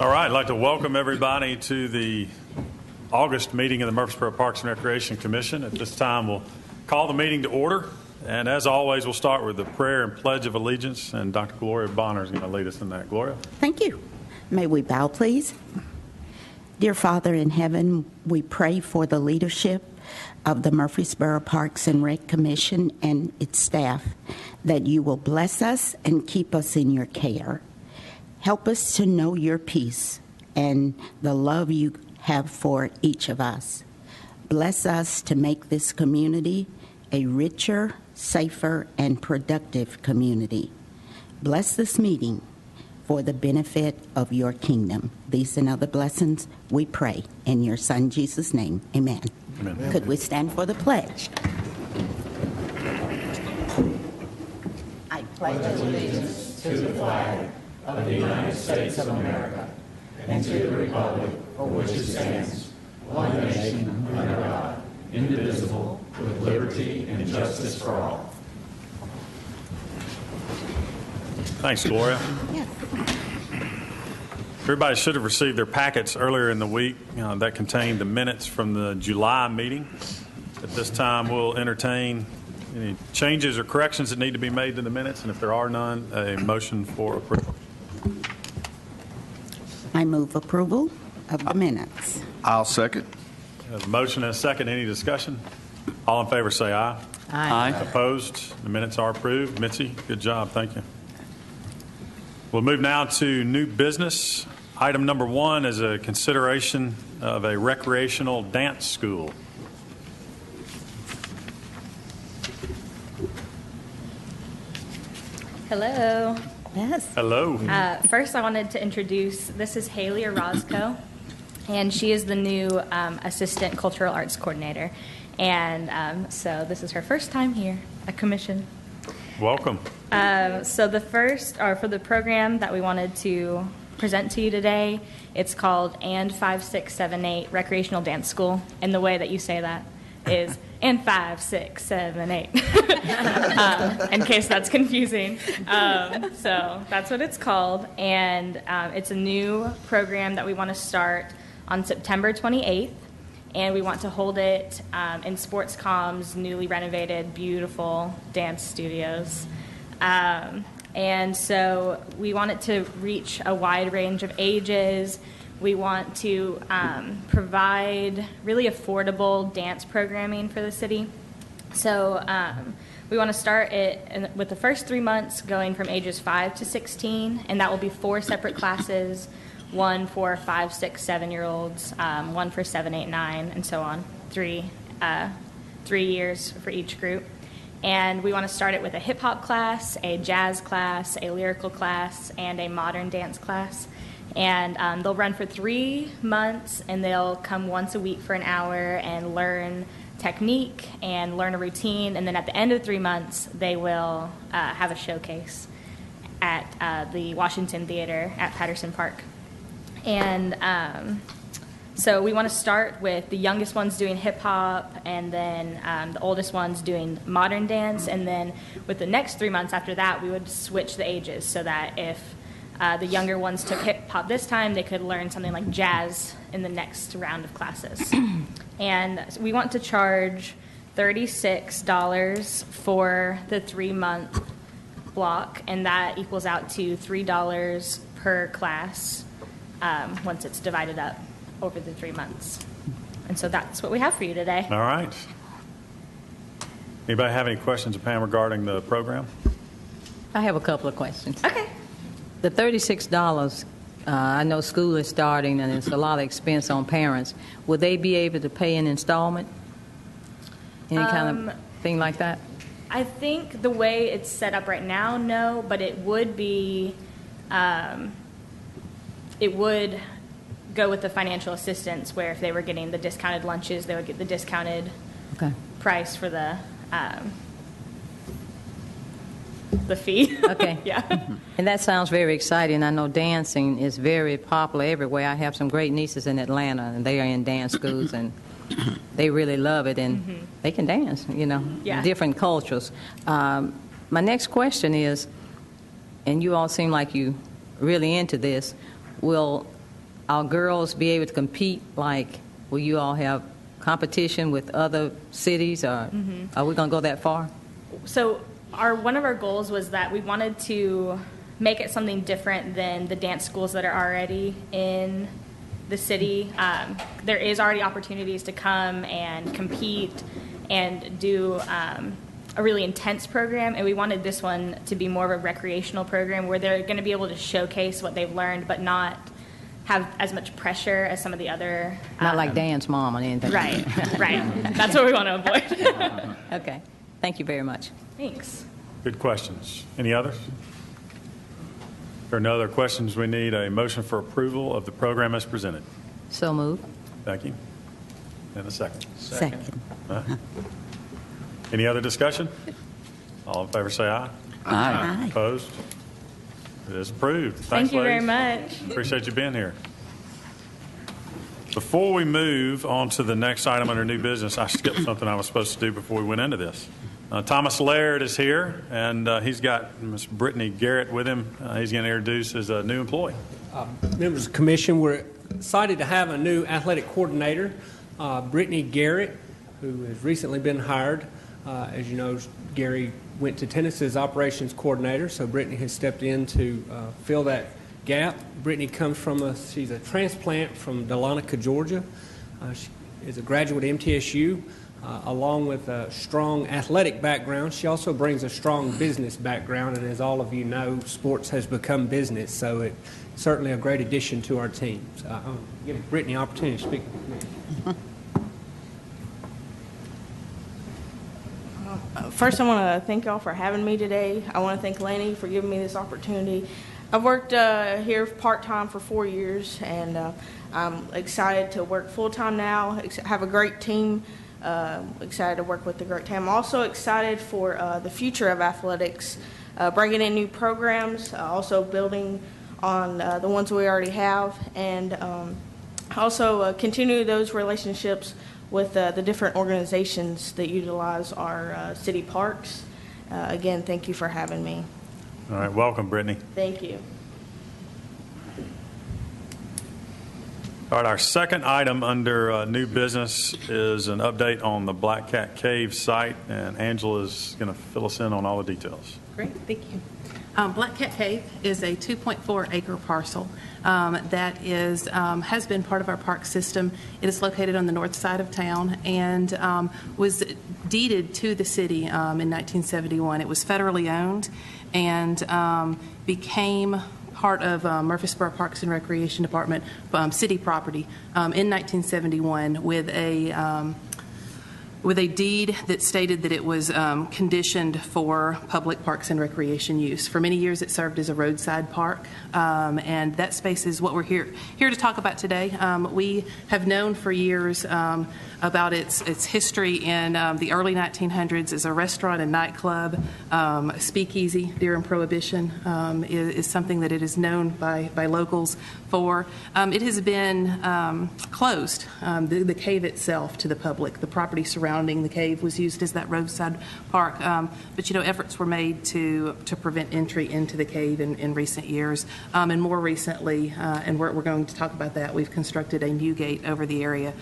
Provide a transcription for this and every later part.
All right, I'd like to welcome everybody to the August meeting of the Murfreesboro Parks and Recreation Commission. At this time, we'll call the meeting to order. And as always, we'll start with the prayer and pledge of allegiance. And Dr. Gloria Bonner is going to lead us in that. Gloria? Thank you. May we bow, please? Dear Father in heaven, we pray for the leadership of the Murfreesboro Parks and Rec Commission and its staff, that you will bless us and keep us in your care. Help us to know your peace and the love you have for each of us. Bless us to make this community a richer, safer, and productive community. Bless this meeting for the benefit of your kingdom. These and other blessings we pray in your Son Jesus' name. Amen. Amen. Could we stand for the pledge? I pledge allegiance to the flag of the United States of America and to the republic for which it stands, one nation under God, indivisible, with liberty and justice for all. Thanks, Gloria. Yes. Everybody should have received their packets earlier in the week that contained the minutes from the July meeting. At this time, we'll entertain any changes or corrections that need to be made to the minutes, and if there are none, a motion for approval. I move approval of the minutes. I'll second. A motion and a second. Any discussion? All in favor say aye. Aye. Opposed? The minutes are approved. Mitzi, good job. Thank you. We'll move now to new business. Item number 1 is a consideration of a recreational dance school. Hello. Yes. Hello. First, I wanted to introduce, this is Haley Orozco, and she is the new Assistant Cultural Arts Coordinator. And so this is her first time here at Commission. Welcome. So the first, or for the program that we wanted to present to you today, it's called And 5, 6, 7, 8 Recreational Dance School. And the way that you say that is and 5, 6, 7, 8. In case that's confusing. So that's what it's called. And it's a new program that we want to start on September 28th. And we want to hold it in Sportscom's newly renovated, beautiful dance studios. And so we want it to reach a wide range of ages. We want to provide really affordable dance programming for the city. So we want to start it with the first 3 months going from ages 5 to 16, and that will be 4 separate classes, 1 for 5, 6, 7-year-olds, 1 for 7, 8, 9, and so on, 3 years for each group. And we want to start it with a hip-hop class, a jazz class, a lyrical class, and a modern dance class. And they'll run for 3 months, and they'll come once a week for an hour and learn technique and learn a routine. And then at the end of 3 months, they will have a showcase at the Washington Theater at Patterson Park. And so we want to start with the youngest ones doing hip-hop, and then the oldest ones doing modern dance. And then with the next 3 months after that, we would switch the ages so that if the younger ones took hip-hop this time, they could learn something like jazz in the next round of classes. And we want to charge $36 for the 3-month block, and that equals out to $3 per class once it's divided up over the 3 months. And so that's what we have for you today. All right. Anybody have any questions of Pam regarding the program? I have a couple of questions. Okay. The $36, I know school is starting and it's a lot of expense on parents. Will they be able to pay an installment? Any kind of thing like that? I think the way it's set up right now, no, but it would be, it would go with the financial assistance, where if they were getting the discounted lunches, they would get the discounted price for the fee. Okay. Yeah. And that sounds very exciting. I know dancing is very popular everywhere. I have some great nieces in Atlanta, and they are in dance schools, and they really love it, and they can dance, you know, different cultures. My next question is, and you all seem like you really into this, will our girls be able to compete? Like, will you all have competition with other cities, or are we going to go that far? So one of our goals was that we wanted to make it something different than the dance schools that are already in the city. There is already opportunities to come and compete and do a really intense program, and we wanted this one to be more of a recreational program where they're going to be able to showcase what they've learned but not have as much pressure as some of the other... Not like Dance Mom or anything. Right, right. That's what we want to avoid. Okay. Thank you very much. Thanks. Good questions. Any others? If there are no other questions, we need a motion for approval of the program as presented. So moved. Thank you. And a second. Second. Any other discussion? All in favor say aye. Aye. Opposed? It is approved. Thank you very much. Appreciate you being here. Before we move on to the next item under new business, I skipped something I was supposed to do before we went into this. Thomas Laird is here, and he's got Ms. Brittany Garrett with him. He's going to introduce his new employee. Members of the commission, we're excited to have a new athletic coordinator, Brittany Garrett, who has recently been hired. As you know, Gary went to tennis as operations coordinator, so Brittany has stepped in to fill that gap. Brittany comes from she's a transplant from Dahlonega, Georgia. She is a graduate of MTSU, along with a strong athletic background. She also brings a strong business background, and as all of you know, sports has become business, so it's certainly a great addition to our team. So I'll give Brittany an opportunity to speak with me. First, I want to thank y'all for having me today. I want to thank Laney for giving me this opportunity. I've worked here part-time for 4 years, and I'm excited to work full-time now. Have a great team. Excited to work with the great team. I'm also excited for the future of athletics, bringing in new programs, also building on the ones we already have, and also continue those relationships with the different organizations that utilize our city parks. Again, thank you for having me. All right, welcome, Brittany. Thank you. All right, our second item under new business is an update on the Black Cat Cave site, and Angela is going to fill us in on all the details. Great, thank you. Black Cat Cave is a 2.4-acre parcel that has been part of our park system. It is located on the north side of town and was deeded to the city in 1971. It was federally owned and became part of Murfreesboro Parks and Recreation Department city property in 1971 with a deed that stated that it was conditioned for public parks and recreation use. For many years, it served as a roadside park, and that space is what we're here to talk about today. We have known for years about its history in the early 1900s as a restaurant and nightclub. A speakeasy during Prohibition is something that it is known by locals for. It has been closed, the cave itself, to the public. The property surrounding the cave was used as that roadside park, but efforts were made to prevent entry into the cave in recent years, and more recently, and we're going to talk about that, we've constructed a new gate over the area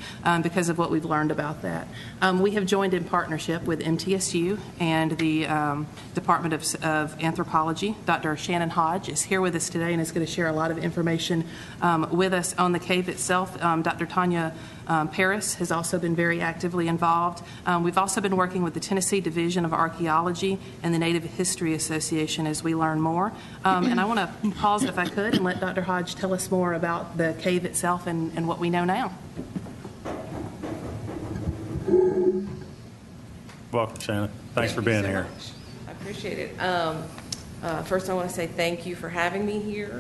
because of what we've learned about that. We have joined in partnership with MTSU and the Department of Anthropology. Dr. Shannon Hodge is here with us today and is going to share a lot of information with us on the cave itself. Dr. Tanya Paris has also been very actively involved. We've also been working with the Tennessee Division of Archaeology and the Native History Association as we learn more. And I want to pause, if I could, and let Dr. Hodge tell us more about the cave itself and what we know now. Welcome, Shannon. Thanks for being here. I appreciate it. First, I want to say thank you for having me here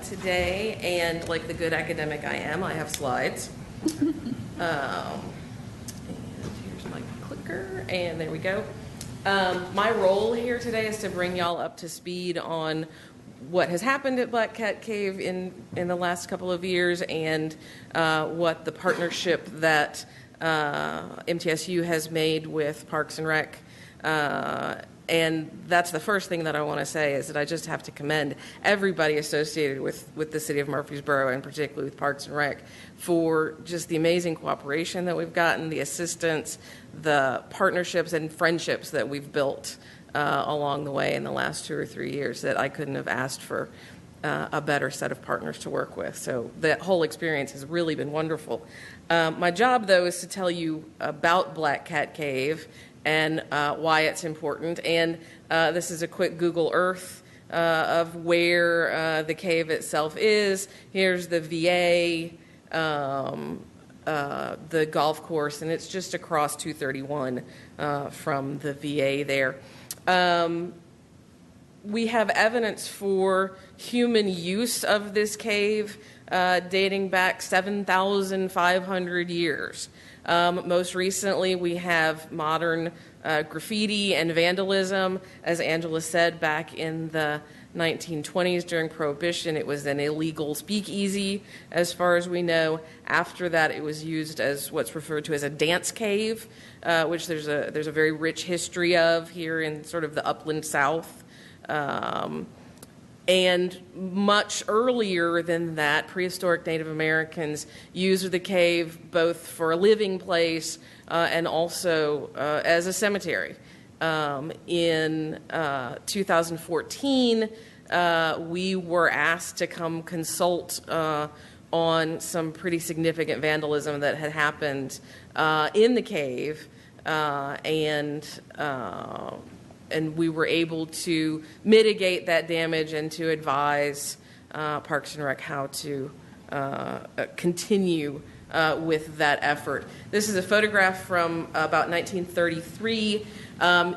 today. And like the good academic I am, I have slides. And here's my clicker, and there we go. My role here today is to bring y'all up to speed on what has happened at Black Cat Cave in the last couple of years and what the partnership that MTSU has made with Parks and Rec And that's the first thing that I want to say, is that I just have to commend everybody associated with the city of Murfreesboro, and particularly with Parks and Rec, for just the amazing cooperation that we've gotten, the assistance, the partnerships and friendships that we've built along the way in the last 2 or 3 years, that I couldn't have asked for a better set of partners to work with. So that whole experience has really been wonderful. My job, though, is to tell you about Black Cat Cave and why it's important. And this is a quick Google Earth of where the cave itself is. Here's the VA, the golf course, and it's just across 231 from the VA there. We have evidence for human use of this cave dating back 7,500 years. Most recently, we have modern graffiti and vandalism. As Angela said, back in the 1920s during Prohibition, it was an illegal speakeasy, as far as we know. After that, it was used as what's referred to as a dance cave, which there's a very rich history of here in sort of the upland South. And much earlier than that, prehistoric Native Americans used the cave both for a living place and also as a cemetery. In 2014, we were asked to come consult on some pretty significant vandalism that had happened in the cave, and we were able to mitigate that damage and to advise Parks and Rec how to continue with that effort. This is a photograph from about 1933.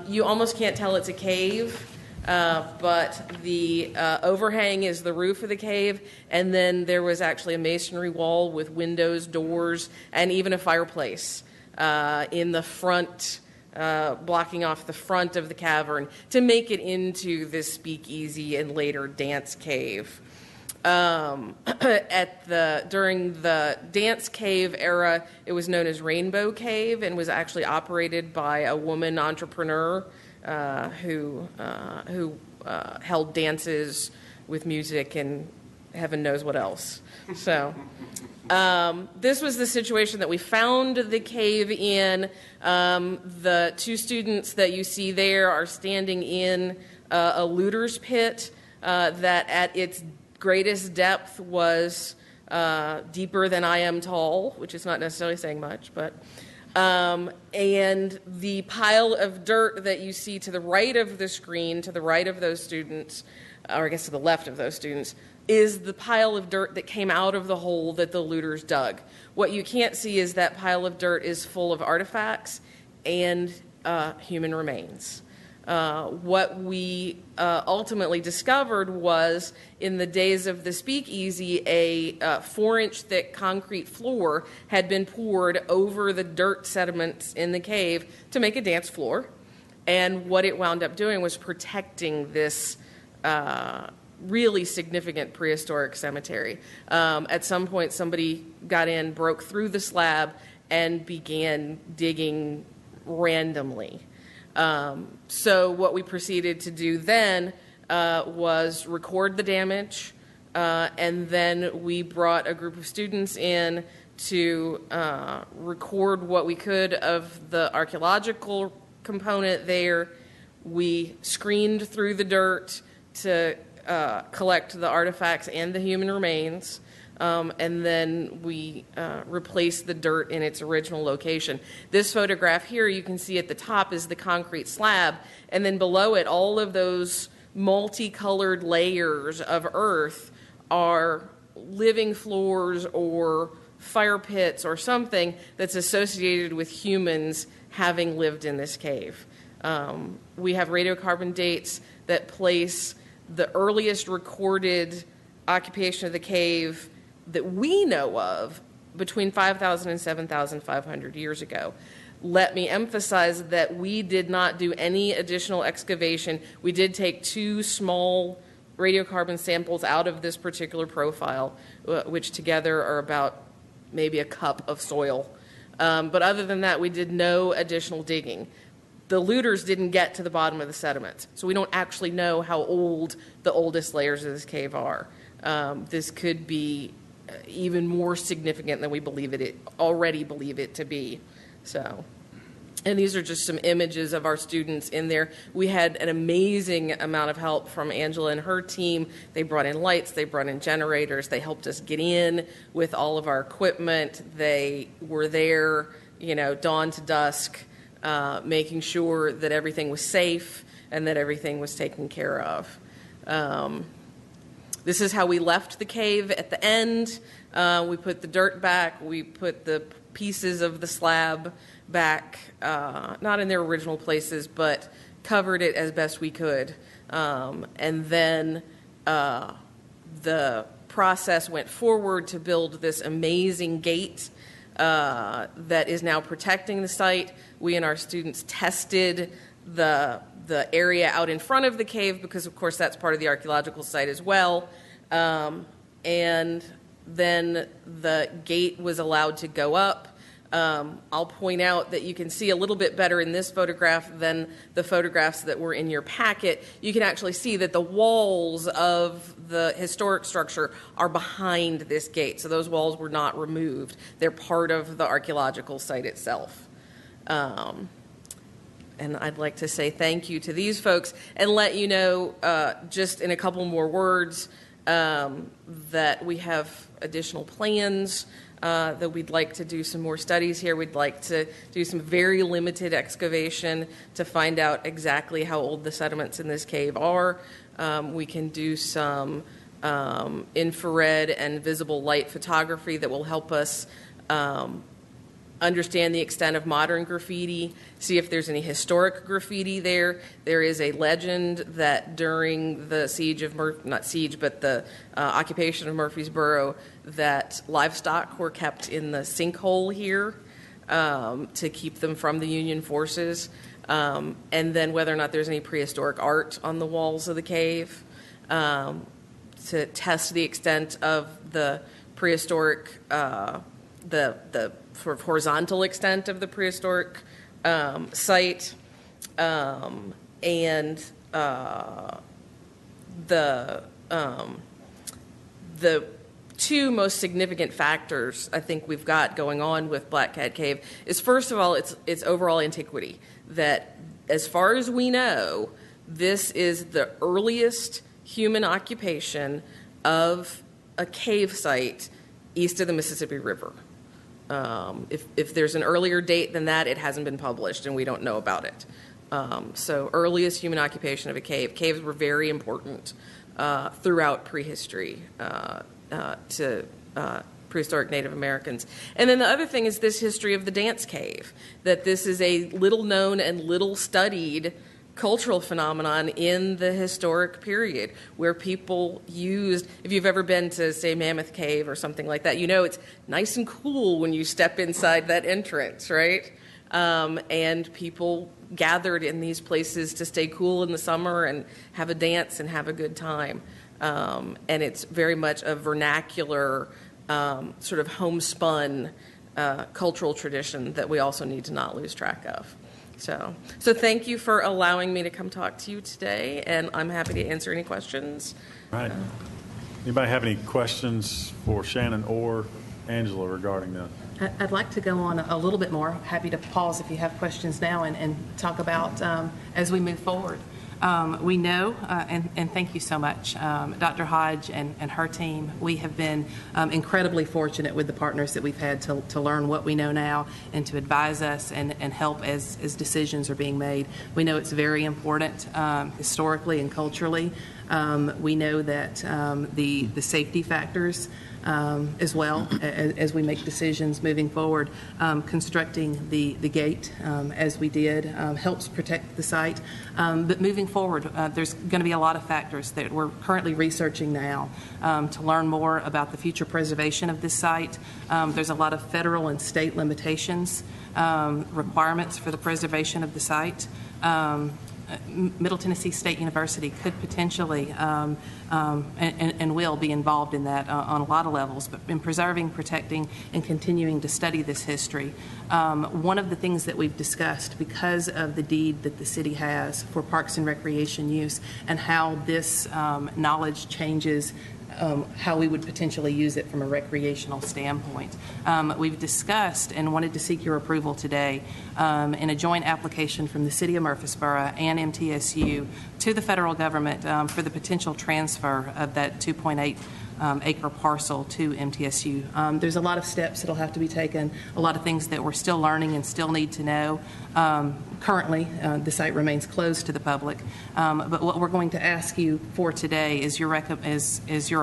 You almost can't tell it's a cave, but the overhang is the roof of the cave, and then there was actually a masonry wall with windows, doors, and even a fireplace in the front, blocking off the front of the cavern to make it into this speakeasy and later dance cave. During the dance cave era, it was known as Rainbow Cave and was actually operated by a woman entrepreneur who held dances with music and heaven knows what else. So this was the situation that we found the cave in. The two students that you see there are standing in a looter's pit that at its greatest depth was deeper than I am tall, which is not necessarily saying much, but and the pile of dirt that you see to the right of the screen, to the right of those students, or I guess to the left of those students, is the pile of dirt that came out of the hole that the looters dug. What you can't see is that pile of dirt is full of artifacts and human remains. What we ultimately discovered was, in the days of the speakeasy, a 4-inch thick concrete floor had been poured over the dirt sediments in the cave to make a dance floor. And what it wound up doing was protecting this really significant prehistoric cemetery. At some point, somebody got in, broke through the slab, and began digging randomly. So what we proceeded to do then was record the damage, and then we brought a group of students in to record what we could of the archaeological component there. We screened through the dirt to collect the artifacts and the human remains. And then we replaced the dirt in its original location. This photograph here, you can see at the top is the concrete slab, and then below it, all of those multicolored layers of earth are living floors or fire pits or something that's associated with humans having lived in this cave. We have radiocarbon dates that place the earliest recorded occupation of the cave that we know of between 5,000 and 7,500 years ago. Let me emphasize that we did not do any additional excavation. We did take 2 small radiocarbon samples out of this particular profile, which together are about maybe a cup of soil. But other than that, we did no additional digging. the looters didn't get to the bottom of the sediment. So we don't actually know how old the oldest layers of this cave are. This could be even more significant than we already believe it to be. So, and these are just some images of our students in there. We had an amazing amount of help from Angela and her team. They brought in lights, they brought in generators, they helped us get in with all of our equipment. They were there, dawn to dusk, making sure that everything was safe and that everything was taken care of. This is how we left the cave at the end. We put the dirt back. We put the pieces of the slab back, not in their original places, but covered it as best we could. And then the process went forward to build this amazing gate that is now protecting the site. We and our students tested the area out in front of the cave because, of course, that's part of the archaeological site as well. And then the gate was allowed to go up. I'll point out that you can see a little bit better in this photograph than the photographs that were in your packet. You can actually see that the walls of the historic structure are behind this gate. So those walls were not removed. They're part of the archaeological site itself. And I'd like to say thank you to these folks and let you know, just in a couple more words, that we have additional plans, that we'd like to do some more studies here. We'd like to do some very limited excavation to find out exactly how old the sediments in this cave are. We can do some infrared and visible light photography that will help us understand the extent of modern graffiti, see if there's any historic graffiti there. There is a legend that during the siege of the occupation of Murfreesboro, that livestock were kept in the sinkhole here to keep them from the Union forces. And then whether or not there's any prehistoric art on the walls of the cave to test the extent of the prehistoric, the sort of horizontal extent of the prehistoric site, and the two most significant factors I think we've got going on with Black Cat Cave is, first of all, its overall antiquity. That, as far as we know, this is the earliest human occupation of a cave site east of the Mississippi River. If there's an earlier date than that, it hasn't been published, and we don't know about it. So earliest human occupation of a cave. Caves were very important throughout prehistory to prehistoric Native Americans. And then the other thing is this history of the dance cave, that this is a little known and little studied cultural phenomenon in the historic period, where people used, if you've ever been to, say, Mammoth Cave or something like that, it's nice and cool when you step inside that entrance, right? And people gathered in these places to stay cool in the summer and have a dance and have a good time. And it's very much a vernacular, sort of homespun cultural tradition that we also need to not lose track of. So thank you for allowing me to come talk to you today, and I'm happy to answer any questions. All right. Anybody have any questions for Shannon or Angela regarding that? I'd like to go on a little bit more. Happy to pause if you have questions now and talk about as we move forward. We know, and thank you so much, Dr. Hodge and her team. We have been incredibly fortunate with the partners that we've had to learn what we know now and to advise us and help as decisions are being made. We know it's very important historically and culturally. We know that the safety factors as well as we make decisions moving forward. Constructing the gate as we did helps protect the site. But moving forward, there's going to be a lot of factors that we're currently researching now to learn more about the future preservation of this site. There's a lot of federal and state limitations, requirements for the preservation of the site. Middle Tennessee State University could potentially and will be involved in that on a lot of levels, but in preserving, protecting, and continuing to study this history. One of the things that we've discussed, because of the deed that the city has for parks and recreation use and how this knowledge changes how we would potentially use it from a recreational standpoint. We've discussed and wanted to seek your approval today in a joint application from the City of Murfreesboro and MTSU to the federal government for the potential transfer of that 2.8 acre parcel to MTSU. There's a lot of steps that'll have to be taken, a lot of things that we're still learning and still need to know. Currently, the site remains closed to the public, but what we're going to ask you for today is your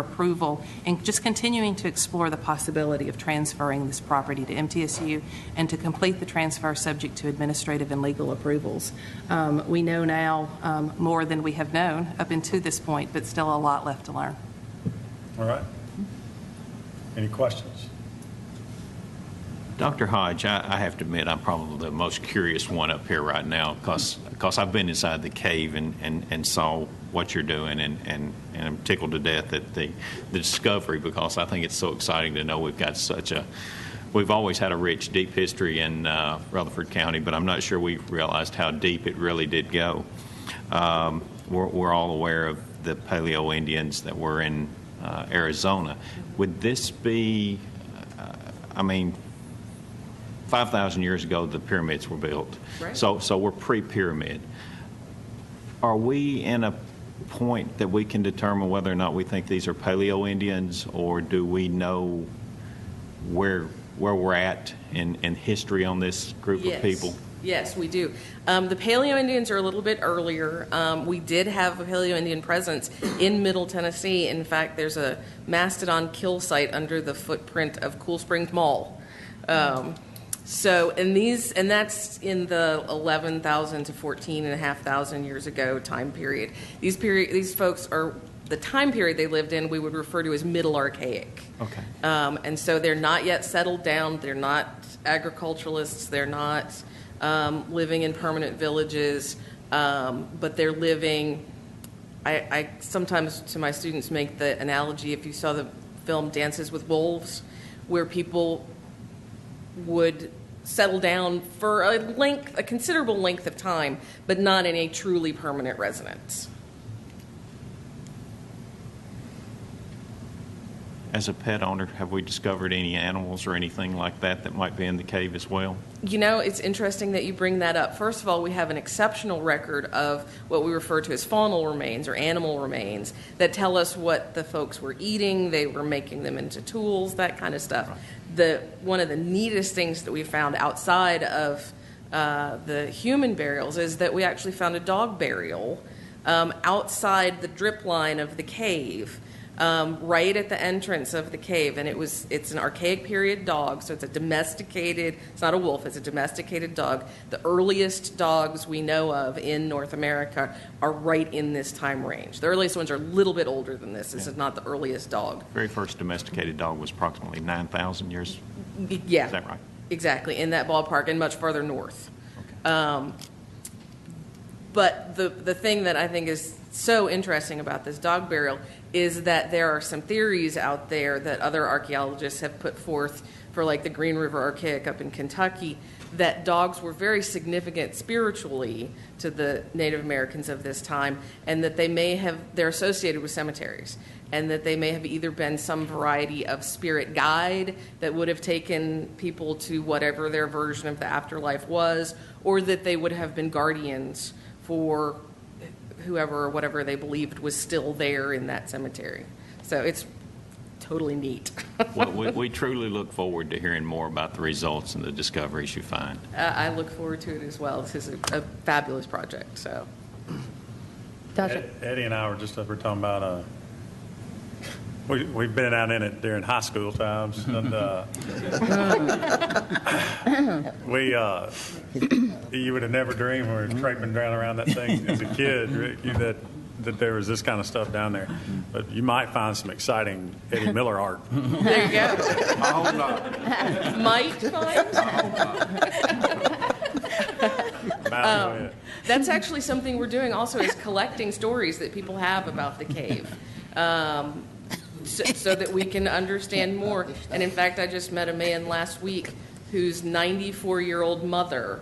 approval and just continuing to explore the possibility of transferring this property to MTSU and to complete the transfer subject to administrative and legal approvals. We know now more than we have known up until this point, but still a lot left to learn. All right. Any questions? Dr. Hodge, I have to admit I'm probably the most curious one up here right now because I've been inside the cave and saw what you're doing and I'm tickled to death at the discovery because I think it's so exciting to know we've got we've always had a rich, deep history in Rutherford County, but I'm not sure we've realized how deep it really did go. We're all aware of the Paleo Indians that were in Arizona. Would this be, 5,000 years ago the pyramids were built. Right. So we're pre-pyramid. Are we in a point that we can determine whether or not we think these are Paleo Indians, or do we know where we're at in history on this group of people? Yes, we do. The Paleo Indians are a little bit earlier. We did have a Paleo Indian presence in Middle Tennessee. In fact, there's a mastodon kill site under the footprint of Cool Springs Mall. And that's in the 11,000 to 14,500 years ago time period. These folks are, the time period they lived in, we would refer to as Middle Archaic. Okay. And so they're not yet settled down. They're not agriculturalists. They're not living in permanent villages, but they're living. I sometimes to my students make the analogy, if you saw the film Dances with Wolves, where people would settle down for a considerable length of time, but not in a truly permanent residence. As a pet owner, have we discovered any animals or anything like that might be in the cave as well? You know, it's interesting that you bring that up. First of all, we have an exceptional record of what we refer to as faunal remains or animal remains that tell us what the folks were eating. They were making them into tools, that kind of stuff. Right. One of the neatest things that we found outside of the human burials is that we actually found a dog burial outside the drip line of the cave. Right at the entrance of the cave, and it's an archaic period dog, so it's not a wolf, it's a domesticated dog. The earliest dogs we know of in North America are right in this time range. The earliest ones are a little bit older than this. This is not the earliest dog. The very first domesticated dog was approximately 9,000 years. Yeah. Is that right? Exactly, in that ballpark and much farther north. Okay. But the thing that I think is so interesting about this dog burial is that there are some theories out there that other archaeologists have put forth for like the Green River Archaic up in Kentucky, that dogs were very significant spiritually to the Native Americans of this time, and that they're associated with cemeteries, and that they may have either been some variety of spirit guide that would have taken people to whatever their version of the afterlife was, or that they would have been guardians for whoever or whatever they believed was still there in that cemetery. So it's totally neat. Well, we truly look forward to hearing more about the results and the discoveries you find. I look forward to it as well. This is a fabulous project. So, Eddie and I were just over talking about we've been out in it during high school times, and you would have never dreamed when we were traipsing around that thing as a kid, Rick, that there was this kind of stuff down there. But you might find some exciting Eddie Miller art. There you go. I hope not. Might find. Go ahead. That's actually something we're doing also, is collecting stories that people have about the cave. So that we can understand more. And in fact, I just met a man last week whose 94-year-old mother,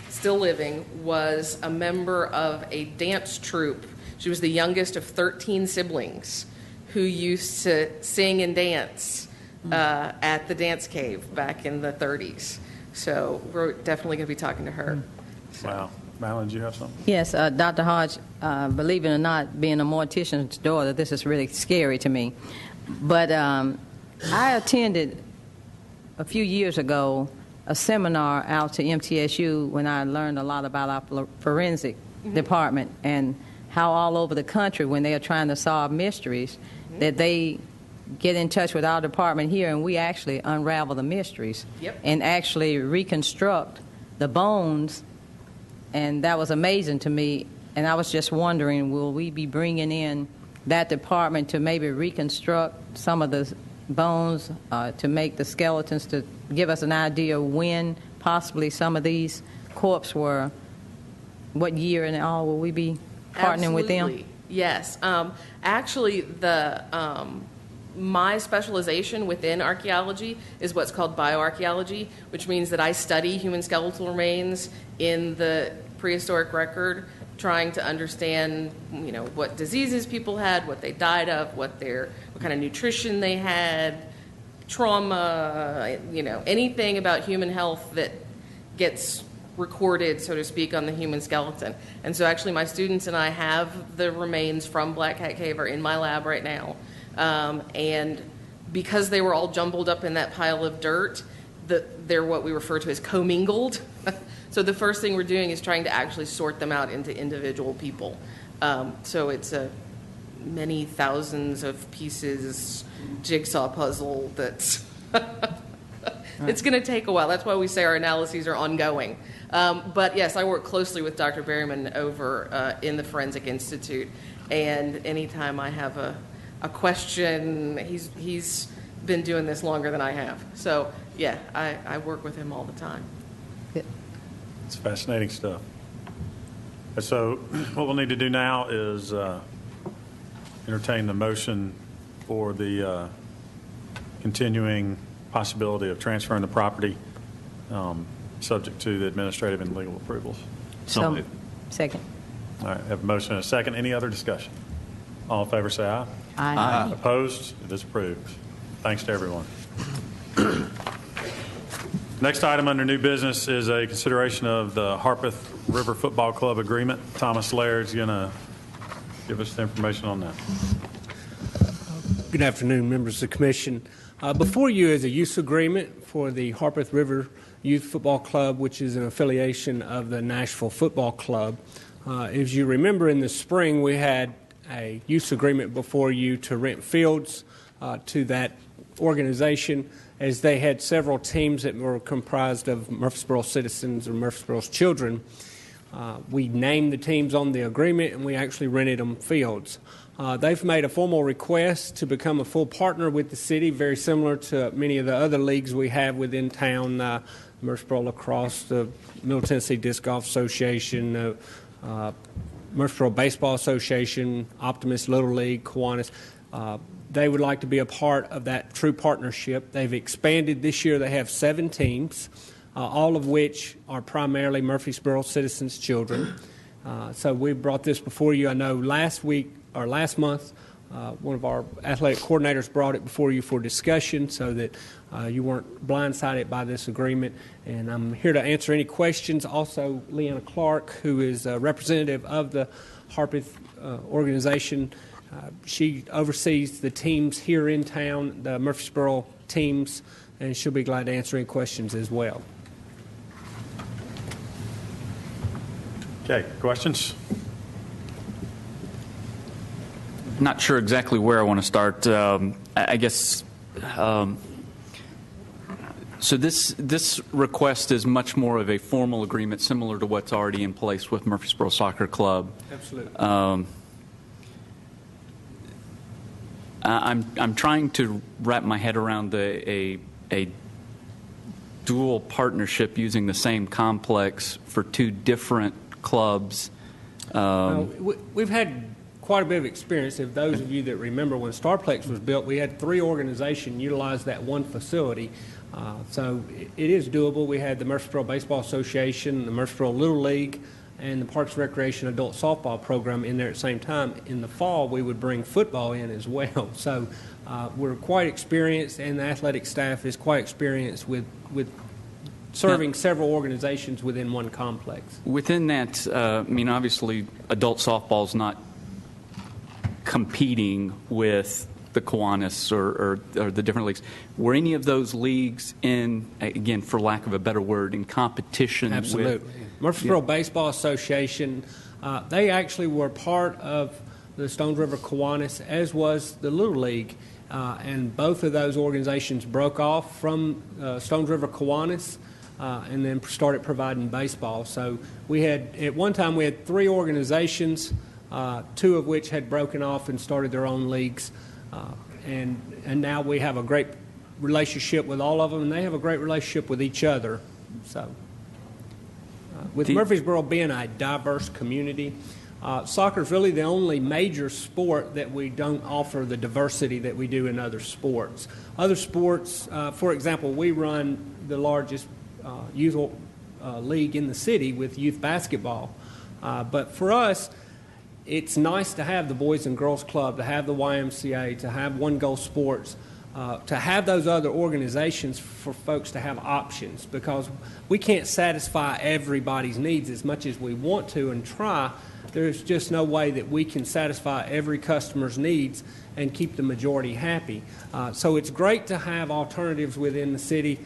still living, was a member of a dance troupe. She was the youngest of 13 siblings who used to sing and dance at the dance cave back in the 30s. So we're definitely going to be talking to her. So. Wow. Madeline, do you have something? Yes, Dr. Hodge, believe it or not, being a mortician's daughter, this is really scary to me. But I attended a few years ago a seminar out to MTSU when I learned a lot about our forensic department and how all over the country, when they are trying to solve mysteries, that they get in touch with our department here and we actually unravel the mysteries and actually reconstruct the bones. And that was amazing to me. And I was just wondering, will we be bringing in that department to maybe reconstruct some of the bones, to make the skeletons, to give us an idea when possibly some of these corpses were, what year and all will we be partnering with them? Yes. Actually, my specialization within archaeology is what's called bioarchaeology, which means that I study human skeletal remains in the prehistoric record, trying to understand, what diseases people had, what they died of, what kind of nutrition they had, trauma, anything about human health that gets recorded, so to speak, on the human skeleton. And so actually my students and I have the remains from Black Cat Cave are in my lab right now. And because they were all jumbled up in that pile of dirt, they're what we refer to as commingled. So the first thing we're doing is trying to actually sort them out into individual people. So it's a many thousands of pieces jigsaw puzzle that's it's going to take a while. That's why we say our analyses are ongoing. But yes, I work closely with Dr. Berryman over in the Forensic Institute, and anytime I have a question, he's been doing this longer than I have. So yeah, I work with him all the time. It's fascinating stuff. So what we'll need to do now is entertain the motion for the continuing possibility of transferring the property subject to the administrative and legal approvals. So moved. Second. All right, have a motion and a second. Any other discussion? All in favor say aye. Aye. Opposed? It is approved. Thanks to everyone. Next item under new business is a consideration of the Harpeth River Football Club agreement. Thomas Laird's going to give us the information on that. Good afternoon, members of the commission. Before you is a use agreement for the Harpeth River Youth Football Club, which is an affiliation of the Nashville Football Club. As you remember, in the spring, we had a use agreement before you to rent fields to that organization, as they had several teams that were comprised of Murfreesboro citizens or Murfreesboro's children. We named the teams on the agreement, and we actually rented them fields. They've made a formal request to become a full partner with the city, very similar to many of the other leagues we have within town, Murfreesboro Lacrosse, the Middle Tennessee Disc Golf Association, Murfreesboro Baseball Association, Optimist Little League, Kiwanis. They would like to be a part of that true partnership. They've expanded this year. They have 7 teams, all of which are primarily Murfreesboro citizens' children. So we brought this before you. I know last month, one of our athletic coordinators brought it before you for discussion so that you weren't blindsided by this agreement. And I'm here to answer any questions. Also, Leanna Clark, who is a representative of the Harpeth organization, she oversees the teams here in town, the Murfreesboro teams, and she'll be glad to answer any questions as well. Okay, questions? Not sure exactly where I want to start. I guess, so this request is much more of a formal agreement similar to what's already in place with Murfreesboro Soccer Club. Absolutely. I'm trying to wrap my head around a dual partnership using the same complex for 2 different clubs. We've had quite a bit of experience. If those of you that remember when Starplex was built, we had 3 organizations utilize that one facility. So it is doable. We had the Murfreesboro Baseball Association, the Murfreesboro Little League, and the Parks and Recreation Adult Softball Program in there at the same time. In the fall, we would bring football in as well. So we're quite experienced, and the athletic staff is quite experienced with serving several organizations within one complex. Within that, obviously, adult softball is not competing with the Kiwanis or the different leagues. Were any of those leagues in, again, for lack of a better word, in competition? Absolutely. Murfreesboro Baseball Association, they actually were part of the Stones River Kiwanis, as was the Little League. And both of those organizations broke off from Stones River Kiwanis and then started providing baseball. So at one time we had 3 organizations, 2 of which had broken off and started their own leagues. And now we have a great relationship with all of them, and they have a great relationship with each other. So, with Murfreesboro being a diverse community, soccer is really the only major sport that we don't offer the diversity that we do in other sports. Other sports, for example, we run the largest youth league in the city with youth basketball. But for us, it's nice to have the Boys and Girls Club, to have the YMCA, to have One Goal Sports, to have those other organizations for folks to have options, because we can't satisfy everybody's needs as much as we want to and try. There's just no way that we can satisfy every customer's needs and keep the majority happy. So it's great to have alternatives within the city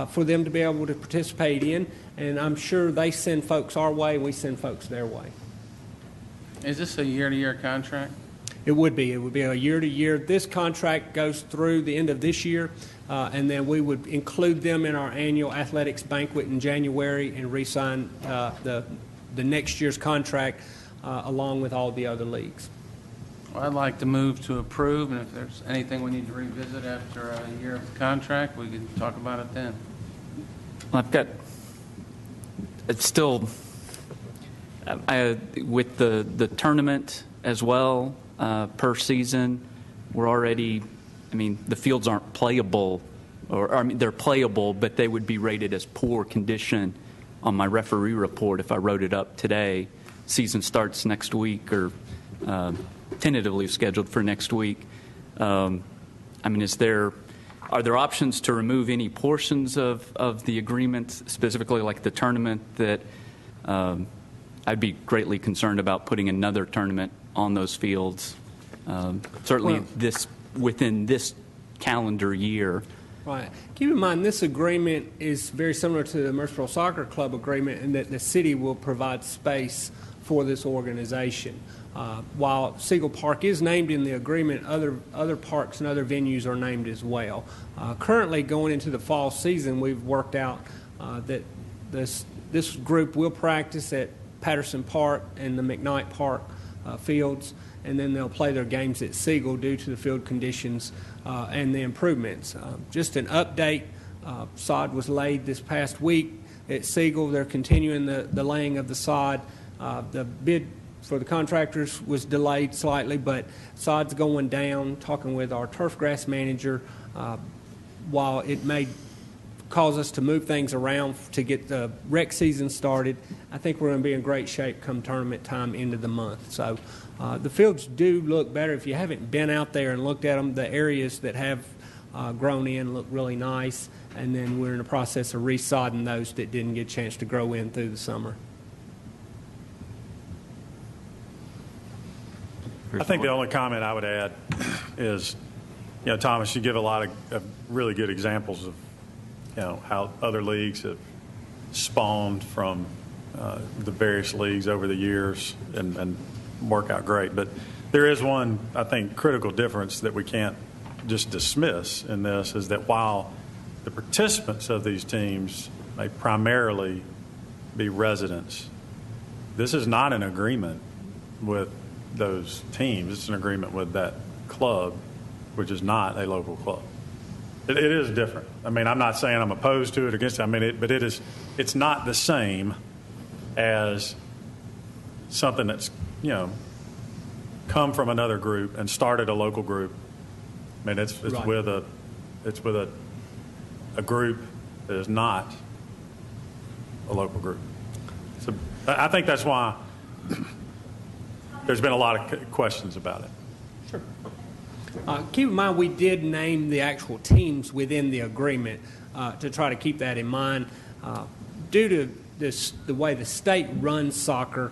for them to be able to participate in, and I'm sure they send folks our way and we send folks their way. Is this a year-to-year contract? It would be. It would be a year-to-year. This contract goes through the end of this year, and then we would include them in our annual athletics banquet in January and re-sign the next year's contract along with all the other leagues. Well, I'd like to move to approve, and if there's anything we need to revisit after a year of the contract, we can talk about it then. Well, it's still, with the tournament as well per season, we're already, the fields aren't playable, they're playable, but they would be rated as poor condition on my referee report if I wrote it up today. Season starts next week, or tentatively scheduled for next week. Are there options to remove any portions of the agreement, specifically like the tournament, that I'd be greatly concerned about putting another tournament on those fields, certainly within this calendar year. Right. Keep in mind, this agreement is very similar to the Murfreesboro Soccer Club agreement in that the city will provide space for this organization. While Siegel Park is named in the agreement, other parks and other venues are named as well. Currently, going into the fall season, we've worked out that this group will practice at Patterson Park and the McKnight Park fields, and then they'll play their games at Siegel due to the field conditions and the improvements. Just an update, sod was laid this past week at Siegel. They're continuing the laying of the sod. The bid for the contractors was delayed slightly, but sod's going down. Talking with our turf grass manager, while it may cause us to move things around to get the rec season started, I think we're going to be in great shape come tournament time into the month. So the fields do look better. If you haven't been out there and looked at them, the areas that have grown in look really nice, and then we're in the process of resodding those that didn't get a chance to grow in through the summer. I think the only comment I would add is, Thomas, you give a lot of really good examples of, how other leagues have spawned from the various leagues over the years and work out great. But there is one, I think, critical difference that we can't just dismiss in this, is that while the participants of these teams may primarily be residents, this is not an agreement with those teams. It's an agreement with that club, which is not a local club. It is different. I'm not saying I'm opposed to it, against it. But it's not the same as something that's, come from another group and started a local group. I mean, it's Right. with a group that is not a local group. So I think that's why there's been a lot of questions about it. Sure. Keep in mind, we did name the actual teams within the agreement to try to keep that in mind. Due to the way the state runs soccer,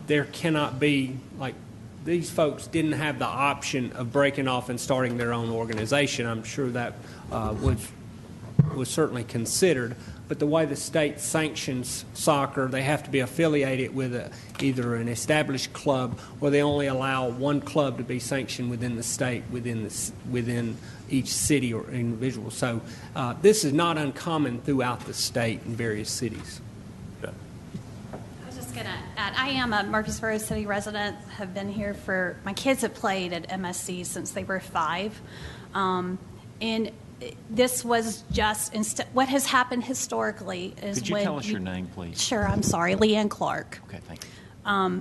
there cannot be, like, these folks didn't have the option of breaking off and starting their own organization. I'm sure that was certainly considered. But the way the state sanctions soccer, they have to be affiliated with either an established club, or they only allow one club to be sanctioned within the state, within each city or individual. So this is not uncommon throughout the state in various cities. Yeah. I was just going to add, I am a Murfreesboro City resident, have been here my kids have played at MSC since they were 5. And this was just, what has happened historically is Could you tell us your name, please? Sure, I'm sorry, Leanne Clark. Okay, thank you.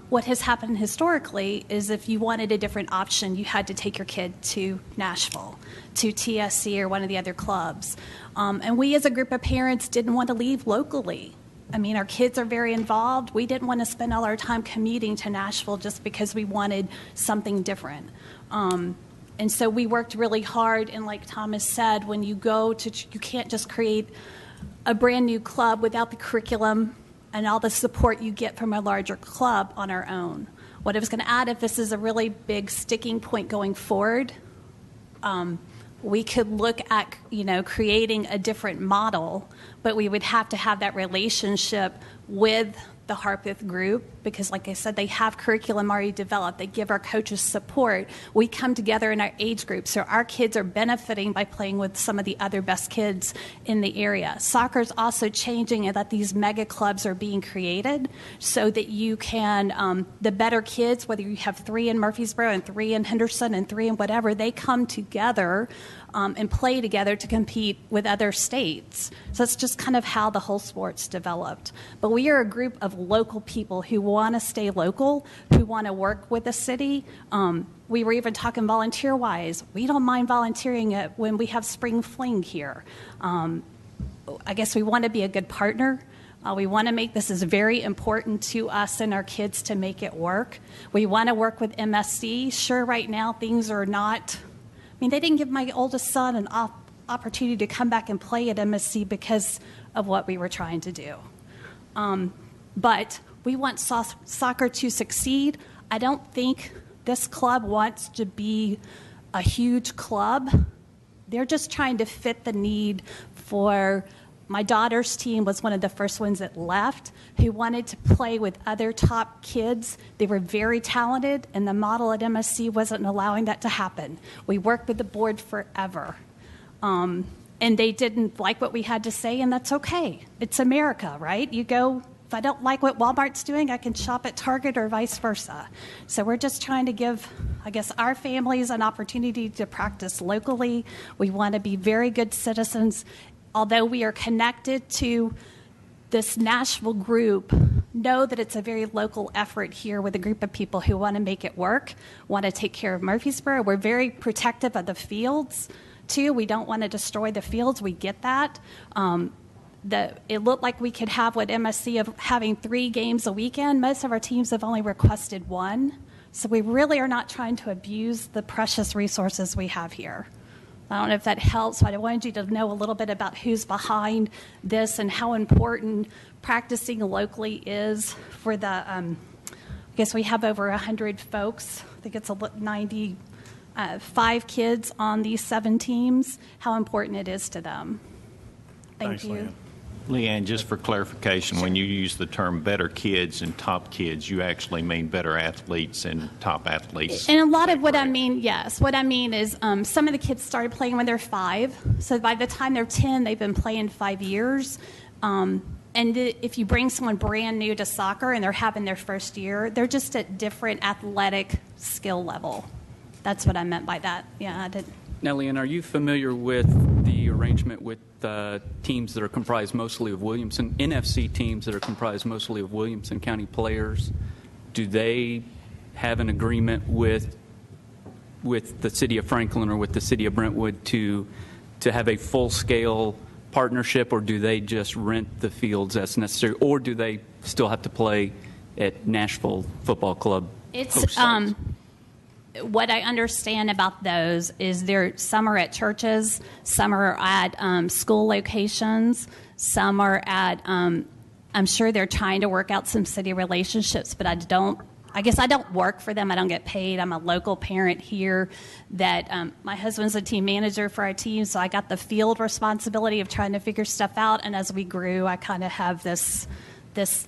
What has happened historically is if you wanted a different option, you had to take your kid to Nashville, to TSC or one of the other clubs. And we as a group of parents didn't want to leave locally. I mean, our kids are very involved. We didn't want to spend all our time commuting to Nashville just because we wanted something different. And so we worked really hard, and like Thomas said, when you you can't just create a brand new club without the curriculum and all the support you get from a larger club on our own. What I was going to add, if this is a really big sticking point going forward, we could look at, creating a different model, but we would have to have that relationship with the Harpeth group because, like I said, they have curriculum already developed. They give our coaches support. We come together in our age group, so our kids are benefiting by playing with some of the other best kids in the area. Soccer is also changing in that these mega clubs are being created so that you can, the better kids, whether you have 3 in Murfreesboro and 3 in Henderson and 3 in whatever, they come together and play together to compete with other states. So that's just kind of how the whole sport's developed. But we are a group of local people who want to stay local, who want to work with the city. We were even talking volunteer-wise. We don't mind volunteering when we have spring fling here. I guess we want to be a good partner. We want to make this is very important to us and our kids to make it work. We want to work with MSC. Sure, right now things are not... they didn't give my oldest son an opportunity to come back and play at MSC because of what we were trying to do. But we want soccer to succeed. I don't think this club wants to be a huge club. They're just trying to fit the need for... My daughter's team was one of the first ones that left, who wanted to play with other top kids. They were very talented, and the model at MSC wasn't allowing that to happen. We worked with the board forever, and they didn't like what we had to say, and that's okay. It's America, right? You go, if I don't like what Walmart's doing, I can shop at Target or vice versa. So we're just trying to give, I guess, our families an opportunity to practice locally. We want to be very good citizens. Although we are connected to this Nashville group, know that it's a very local effort here with a group of people who want to make it work, want to take care of Murfreesboro. We're very protective of the fields, too. We don't want to destroy the fields. We get that. It looked like we could have what MSC of having 3 games a weekend. Most of our teams have only requested 1. So we really are not trying to abuse the precious resources we have here. I don't know if that helps, but I wanted you to know a little bit about who's behind this and how important practicing locally is for the, I guess we have over 100 folks. I think it's 95 kids on these 7 teams, how important it is to them. Thank you. Leanne. Leanne, just for clarification, when you use the term better kids and top kids, you actually mean better athletes and top athletes. And a lot of what I mean, yes. What I mean is some of the kids started playing when they're 5. So by the time they're 10, they've been playing 5 years. And if you bring someone brand new to soccer and they're having their first year, they're just at different athletic skill level. That's what I meant by that. Yeah, I didn't. Now, Leanne, are you familiar with the arrangement with teams that are comprised mostly of Williamson, NFC teams that are comprised mostly of Williamson County players do they have an agreement with the city of Franklin or with the city of Brentwood to have a full-scale partnership, or do they just rent the fields as necessary, or do they still have to play at Nashville Football Club? It's what I understand about those is some are at churches, some are at school locations, some are at. I'm sure they're trying to work out some city relationships, but I guess I don't work for them. I don't get paid. I'm a local parent here. That my husband's a team manager for our team, so I got the field responsibility of trying to figure stuff out. And as we grew, I kind of have this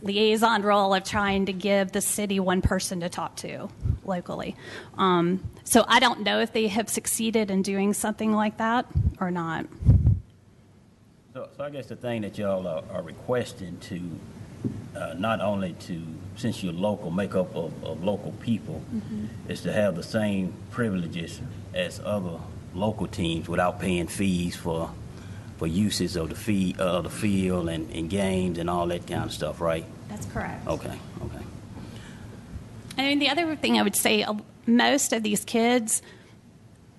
liaison role of trying to give the city one person to talk to locally. So I don't know if they have succeeded in doing something like that or not. So I guess the thing that y'all are requesting to, not only to, since you're local, make up of local people, is to have the same privileges as other local teams without paying fees for uses of the field and games and all that kind of stuff, right? That's correct. Okay. I mean, the other thing I would say, most of these kids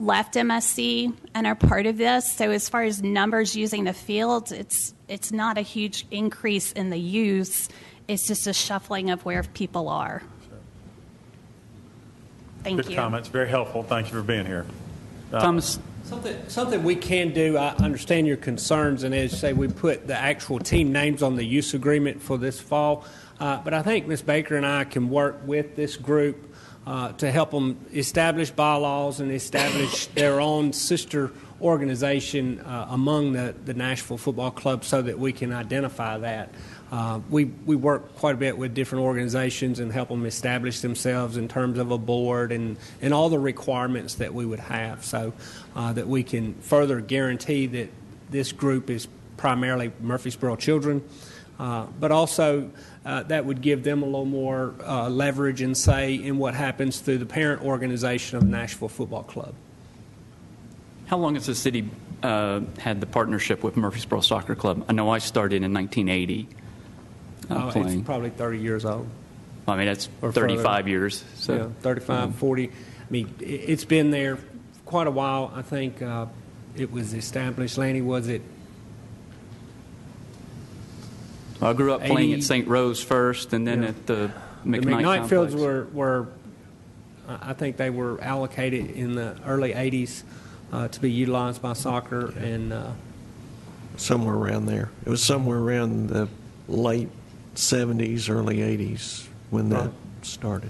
left MSC and are part of this. So as far as numbers using the fields, it's not a huge increase in the use. It's just a shuffling of where people are. Thank you. Good comments. Very helpful. Thank you for being here. Thomas? Something we can do, I understand your concerns, and as you say, we put the actual team names on the use agreement for this fall. But I think Ms. Baker and I can work with this group to help them establish bylaws and establish their own sister organization among the Nashville Football Club so that we can identify that. We work quite a bit with different organizations and help them establish themselves in terms of a board and all the requirements that we would have, so that we can further guarantee that this group is primarily Murfreesboro children, but also that would give them a little more leverage and say in what happens through the parent organization of Nashville Football Club. How long has the city had the partnership with Murfreesboro Soccer Club? I know I started in 1980. It's probably 30 years old. I mean, that's 35 years. So. Yeah, 35, 40. I mean, it's been there quite a while. I think it was established. Lanny, was it? I grew up playing at St. Rose first, and then at the McKnight Fields were, I think they were allocated in the early 80s to be utilized by soccer, and somewhere around there. It was somewhere around the late 70s, early 80s when that started.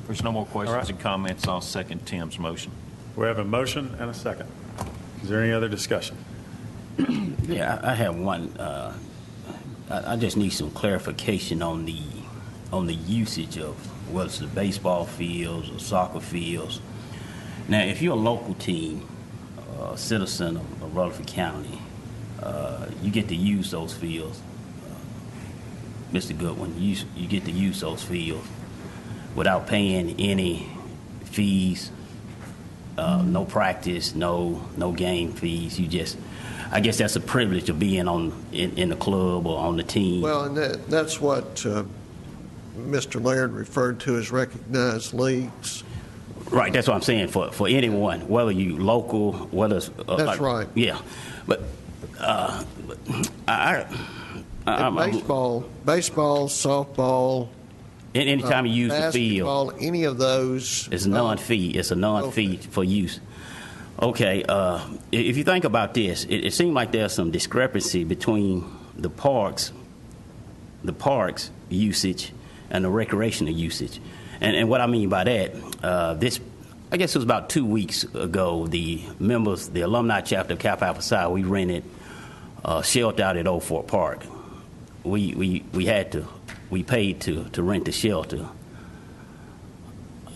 If there's no more questions and comments, I'll second Tim's motion. We have a motion and a second. Is there any other discussion? Yeah, I have one. I just need some clarification on the usage of whether it's the baseball fields or soccer fields. Now, if you're a local team, a citizen of Rutherford County, you get to use those fields. Mr. Goodwin, you get to use those fields without paying any fees, no practice, no game fees. You just, I guess that's a privilege of being in the club or on the team. Well, and that's what Mr. Laird referred to as recognized leagues. Right, that's what I'm saying, for anyone, whether you local, whether it's... that's right. Yeah, but baseball, softball, anytime you use the field, any of those, it's non-fee. It's a non-fee for use. Okay, if you think about this, it seems like there's some discrepancy between the parks usage and the recreational usage. And what I mean by that, I guess it was about 2 weeks ago, the alumni chapter of Kappa Alpha Psi, we rented a shelter out at Old Fort Park. We paid to rent the shelter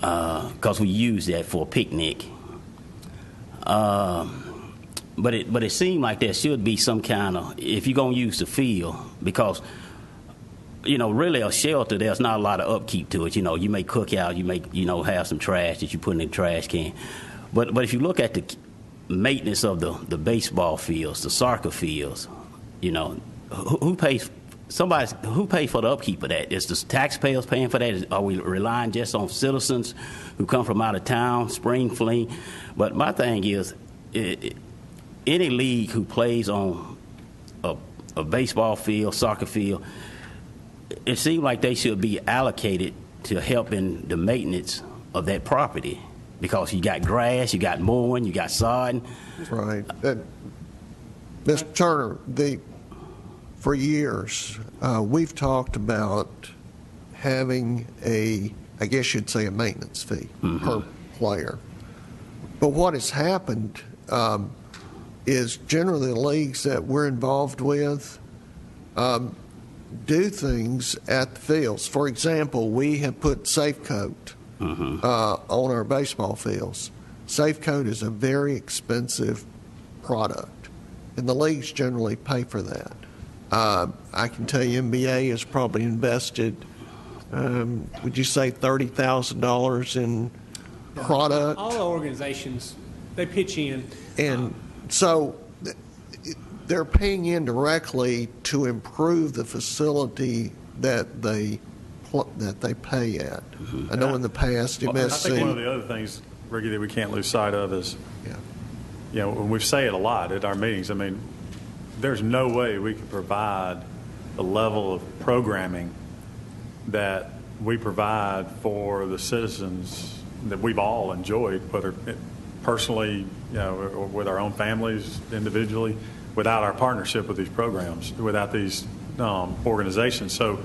because we used that for a picnic. But it seemed like there should be some kind of, if you're going to use the field, because really a shelter, there's not a lot of upkeep to it. You may cook out, you may, have some trash that you put in the trash can. But if you look at the maintenance of the baseball fields, the soccer fields, who pays somebody who pays for the upkeep of that? Is the taxpayers paying for that? Are we relying just on citizens who come from out of town, spring fling? But my thing is, any league who plays on a baseball field, soccer field, it seems like they should be allocated to helping the maintenance of that property, because you got grass, you got mowing, you got sodding. Right. Mr. Turner, for years, we've talked about having I guess you'd say a maintenance fee per player. But what has happened is generally the leagues that we're involved with do things at the fields. For example, we have put Safe Coat on our baseball fields. Safe Coat is a very expensive product, and the leagues generally pay for that. I can tell you MBA has probably invested, would you say $30,000 in product? All the organizations, they pitch in. And so they're paying in directly to improve the facility that they pay at. I know in the past, MSC. I think one of the other things, Ricky, that we can't lose sight of is, when we say it a lot at our meetings, I mean, there's no way we could provide the level of programming that we provide for the citizens that we've all enjoyed, whether personally, or with our own families, individually, without our partnership with these programs, without these organizations. So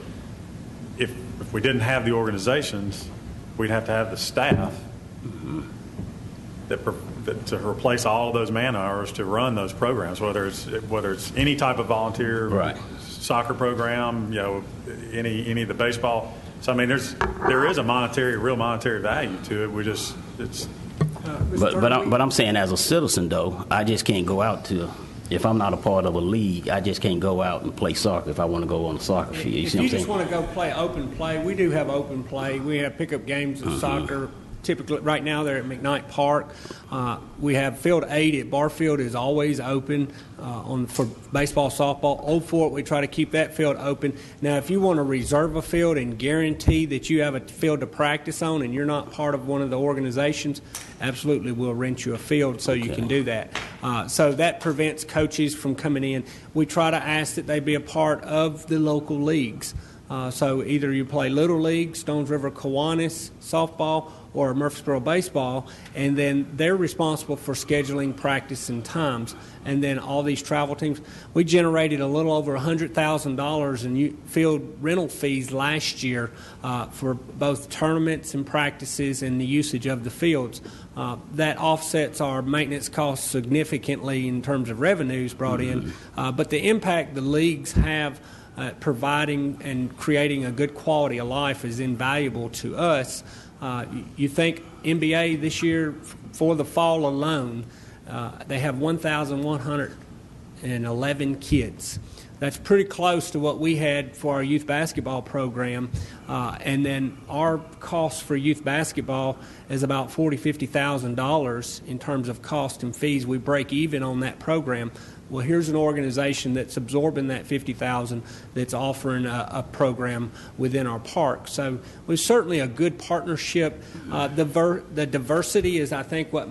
if we didn't have the organizations, we'd have to have the staff that to replace all of those man hours to run those programs, whether it's any type of volunteer soccer program, any of the baseball. So I mean, there is a real monetary value to it. But I'm saying, as a citizen though, I just can't go out if I'm not a part of a league, I just can't go out and play soccer if I want to go on the soccer field. If you just want to go play open play, we do have open play. We have pickup games of soccer. Typically, right now they're at McKnight Park. We have Field 8 at Barfield is always open for baseball, softball. Old Fort, we try to keep that field open. Now, if you want to reserve a field and guarantee that you have a field to practice on and you're not part of one of the organizations, absolutely we'll rent you a field so you can do that. So that prevents coaches from coming in. We try to ask that they be a part of the local leagues. So either you play Little League, Stones River Kiwanis softball, or Murfreesboro baseball, and then they're responsible for scheduling practice and times. And then all these travel teams, we generated a little over $100,000 in field rental fees last year for both tournaments and practices and the usage of the fields. That offsets our maintenance costs significantly in terms of revenues brought in, but the impact the leagues have providing and creating a good quality of life is invaluable to us. You think NBA this year, for the fall alone, they have 1,111 kids. That's pretty close to what we had for our youth basketball program. And then our cost for youth basketball is about $40,000, $50,000 in terms of cost and fees. We break even on that program. Well, here's an organization that's absorbing that $50,000 that's offering a program within our park. So it's certainly a good partnership. The diversity is, I think, what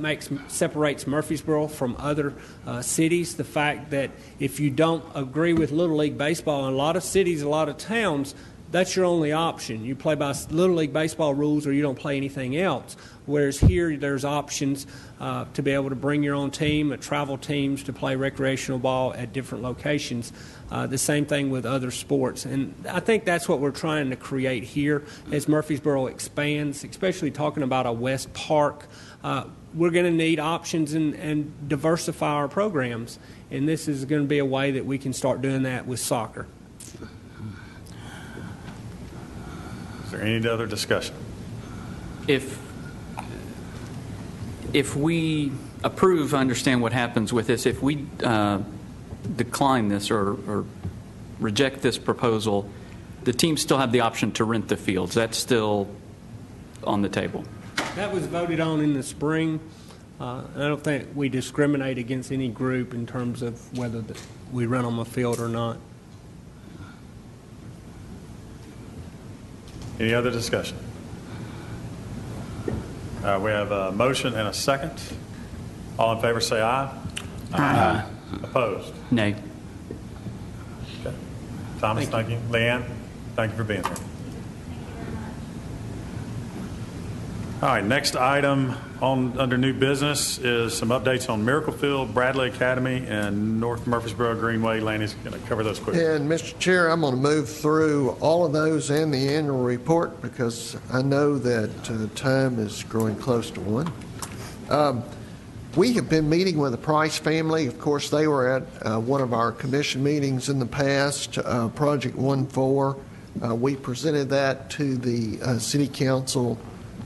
separates Murfreesboro from other cities. The fact that if you don't agree with Little League baseball in a lot of cities, a lot of towns, that's your only option. You play by Little League baseball rules or you don't play anything else. Whereas here, there's options to be able to bring your own team, travel teams to play recreational ball at different locations. The same thing with other sports. And I think that's what we're trying to create here as Murfreesboro expands, especially talking about a West Park. We're going to need options and diversify our programs. And this is going to be a way that we can start doing that with soccer. Is there any other discussion? If we approve, understand what happens with this. If we decline this or reject this proposal, the teams still have the option to rent the fields. That's still on the table. That was voted on in the spring. I don't think we discriminate against any group in terms of whether we rent them a field or not. Any other discussion? We have a motion and a second. All in favor say aye. Aye. Opposed? Nay. Okay. Thomas, thank you. Leanne, thank you for being here. All right, next item under new business is some updates on Miracle Field, Bradley Academy, and North Murfreesboro Greenway. Laney's going to cover those quickly. And Mr. Chair, I'm going to move through all of those and the annual report because I know that time is growing close to one. We have been meeting with the Price family. Of course, they were at one of our commission meetings in the past, Project 1-4. We presented that to the City Council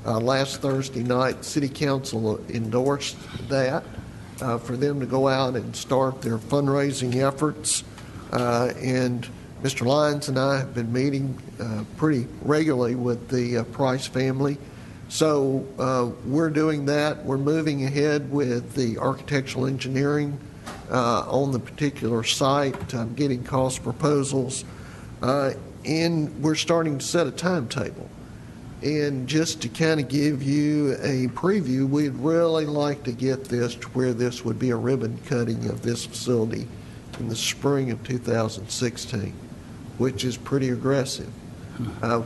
last Thursday night. City Council endorsed that for them to go out and start their fundraising efforts. And Mr. Lyons and I have been meeting pretty regularly with the Price family. So we're doing that. We're moving ahead with the architectural engineering on the particular site. I'm getting cost proposals. And we're starting to set a timetable. And just to kind of give you a preview, we'd really like to get this to where this would be a ribbon cutting of this facility in the spring of 2016, which is pretty aggressive,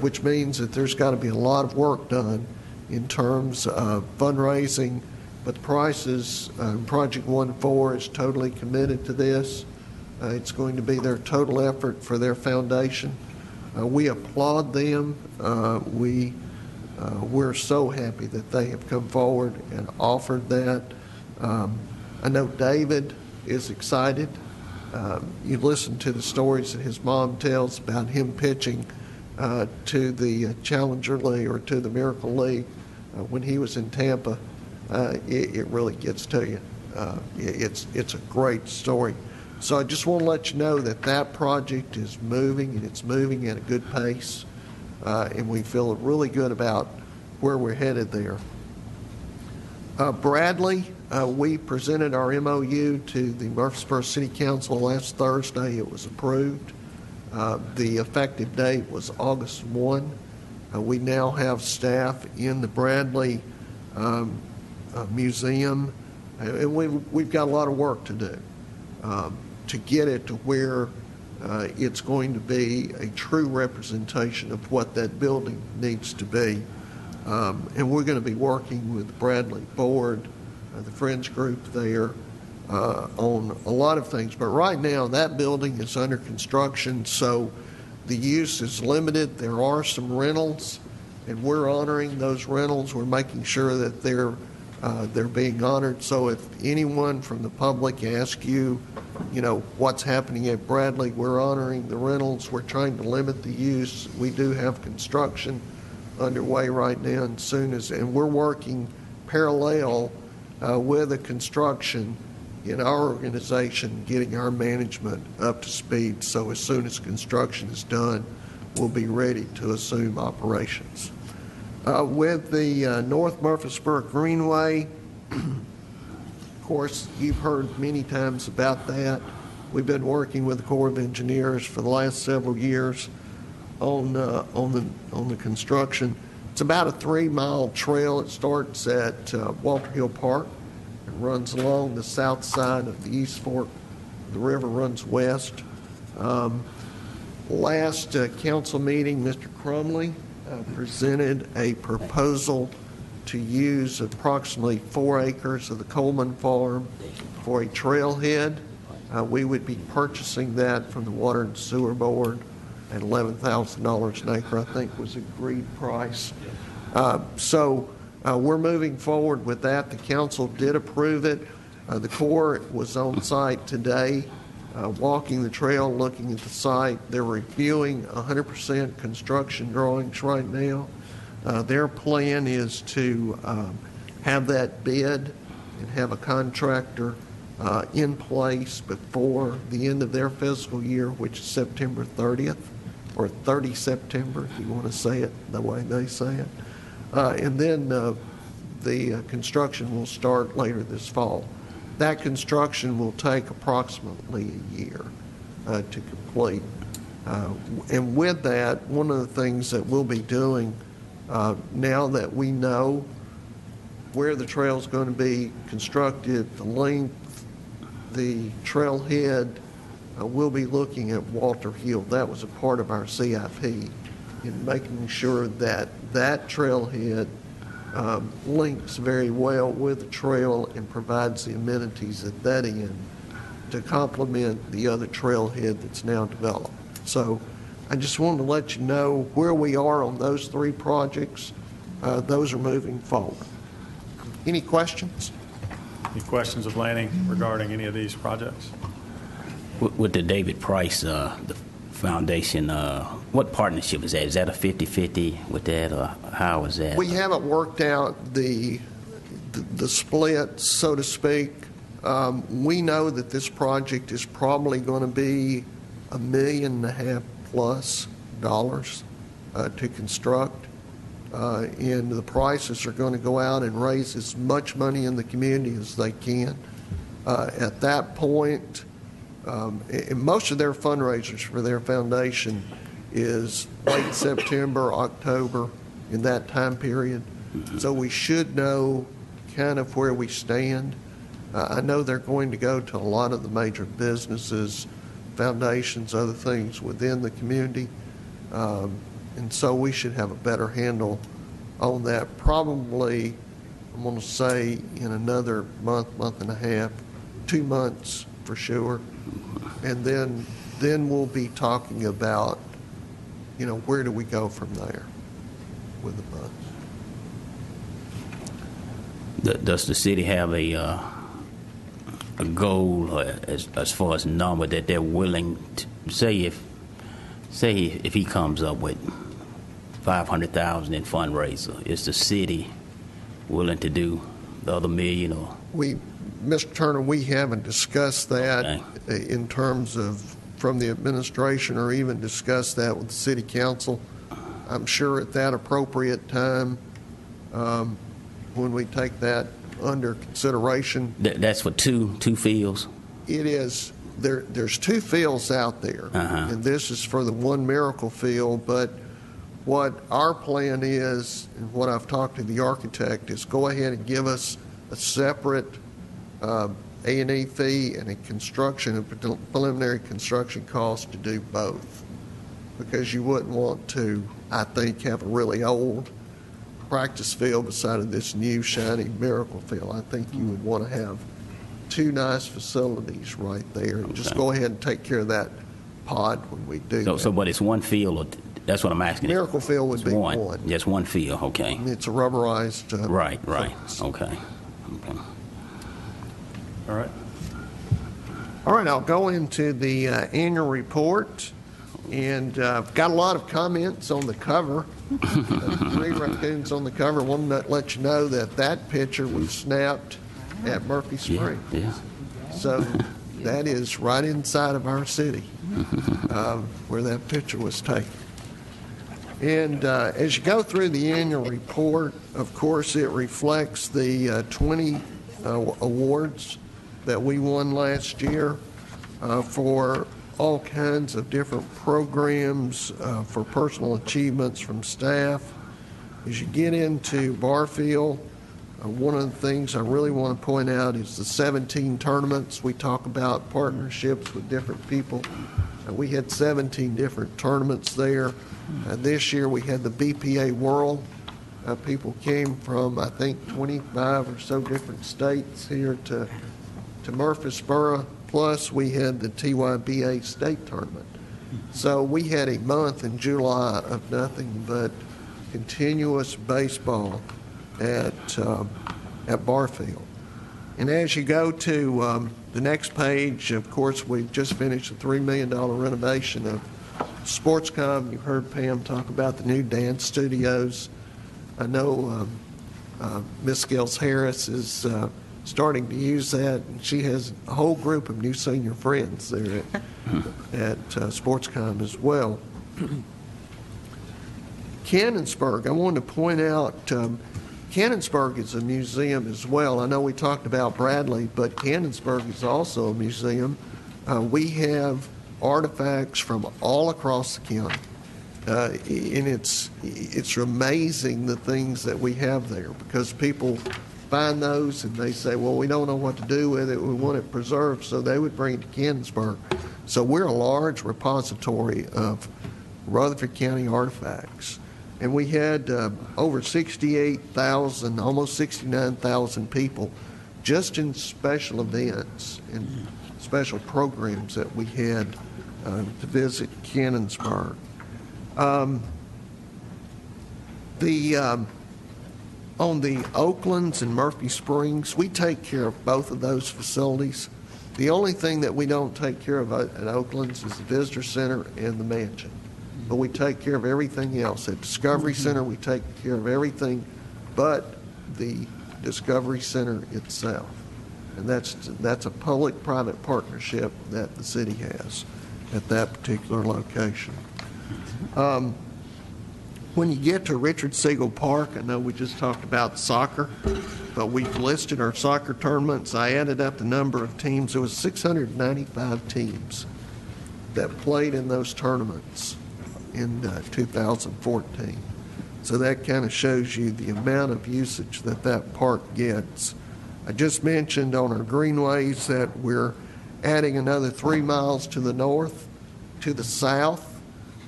which means that there's got to be a lot of work done in terms of fundraising. But the Prices, Project 1-4 is totally committed to this. It's going to be their total effort for their foundation. We applaud them. We're so happy that they have come forward and offered that. I know David is excited. You listen to the stories that his mom tells about him pitching to the Challenger League or to the Miracle League when he was in Tampa. It really gets to you. It's a great story. So I just want to let you know that that project is moving, and it's moving at a good pace, and we feel really good about where we're headed there. Bradley, we presented our MOU to the Murfreesboro City Council last Thursday. It was approved. The effective date was August 1. We now have staff in the Bradley Museum, and we've got a lot of work to do to get it to where it's going to be a true representation of what that building needs to be. And we're going to be working with the Bradley Board, the Friends Group there, on a lot of things. But right now, that building is under construction, so the use is limited. There are some rentals, and we're honoring those rentals. We're making sure that they're being honored. So if anyone from the public asks you, what's happening at Bradley, we're honoring the rentals. We're trying to limit the use. We do have construction underway right now, and we're working parallel with the construction in our organization, getting our management up to speed. So as soon as construction is done, we'll be ready to assume operations. With the North Murfreesboro Greenway, of course, you've heard many times about that. We've been working with the Corps of Engineers for the last several years on the construction. It's about a 3-mile trail. It starts at Walter Hill Park and runs along the south side of the East Fork. The river runs west. Last council meeting, Mr. Crumley presented a proposal to use approximately 4 acres of the Coleman Farm for a trailhead. We would be purchasing that from the Water and Sewer Board at $11,000 an acre, I think was agreed price. So we're moving forward with that. The council did approve it. The Corps was on site today, walking the trail, looking at the site. They're reviewing 100% construction drawings right now. Their plan is to have that bid and have a contractor in place before the end of their fiscal year, which is September 30th, or 30 September, if you want to say it the way they say it. And then the construction will start later this fall. That construction will take approximately a year to complete. And with that, one of the things that we'll be doing now that we know where the trail is going to be constructed, the length, the trailhead, we'll be looking at Walter Hill. That was a part of our CIP in making sure that that trailhead links very well with the trail and provides the amenities at that end to complement the other trailhead that's now developed. So I just wanted to let you know where we are on those three projects. Those are moving forward. Any questions? Any questions of Lanning regarding any of these projects? With the David Price, the foundation, what partnership is that? Is that a 50-50 with that, or how is that? We haven't worked out the split, so to speak. We know that this project is probably going to be $1.5 million plus to construct. And the Prices are going to go out and raise as much money in the community as they can. At that point, and most of their fundraisers for their foundation is late September, October, in that time period. So we should know kind of where we stand. I know they're going to go to a lot of the major businesses, foundations, other things within the community. And so we should have a better handle on that probably, I'm going to say, in another month, month and a half, 2 months for sure. And then we'll be talking about, where do we go from there with the funds. Does the city have a goal as far as number that they're willing to say if he comes up with $500,000 in fundraiser, is the city willing to do the other $1 million? Or Mr. Turner, we haven't discussed that in terms of from the administration or even discussed that with the city council. I'm sure at that appropriate time, when we take that under consideration. That's for two fields? It is. There's 2 fields out there, and this is for the one Miracle field, but what our plan is, and what I've talked to the architect, is go ahead and give us a separate A&E fee and a preliminary construction cost to do both, because you wouldn't want to, I think, have a really old practice field beside of this new shiny Miracle field. I think you would want to have 2 nice facilities right there. Okay. Just go ahead and take care of that pod when we do that. So, but it's one field, or that's what I'm asking. Miracle field would be one. Yes, one field, okay. And it's a rubberized Right, surface. Okay. All right. All right, I'll go into the annual report, and I've got a lot of comments on the cover. 3 raccoons on the cover. I want to let you know that picture was snapped at Murphy Springs. Yeah. So that is right inside of our city where that picture was taken. And as you go through the annual report, of course, it reflects the 20 awards that we won last year for all kinds of different programs for personal achievements from staff. As you get into Barfield, one of the things I really want to point out is the 17 tournaments. We talk about partnerships with different people. We had 17 different tournaments there. This year we had the BPA World. People came from, I think, 25 or so different states here to Murfreesboro. Plus, we had the TYBA State Tournament. So we had a month in July of nothing but continuous baseball at Barfield. And as you go to the next page, of course, we've just finished a $3 million renovation of SportsCom. You heard Pam talk about the new dance studios. I know Miss Gills Harris is starting to use that. She has a whole group of new senior friends there at SportsCom as well. Cannonsburg, I wanted to point out, Cannonsburg is a museum as well. I know we talked about Bradley, but Cannonsburg is also a museum. We have artifacts from all across the county. And it's amazing the things that we have there, because people find those and they say, well, we don't know what to do with it. We want it preserved, so they would bring it to Canonsburg. So we're a large repository of Rutherford County artifacts. And we had over 68,000, almost 69,000 people just in special events and special programs that we had to visit Canonsburg. On the Oaklands and Murphy Springs, we take care of both of those facilities. The only thing that we don't take care of at Oaklands is the Visitor Center and the Mansion. But we take care of everything else. At Discovery Center, we take care of everything but the Discovery Center itself. And that's a public-private partnership that the city has at that particular location. When you get to Richard Siegel Park, I know we just talked about soccer, but we've listed our soccer tournaments. I added up the number of teams. There was 695 teams that played in those tournaments in 2014. So that kind of shows you the amount of usage that park gets. I just mentioned on our greenways that we're adding another 3 miles to the north. To the south,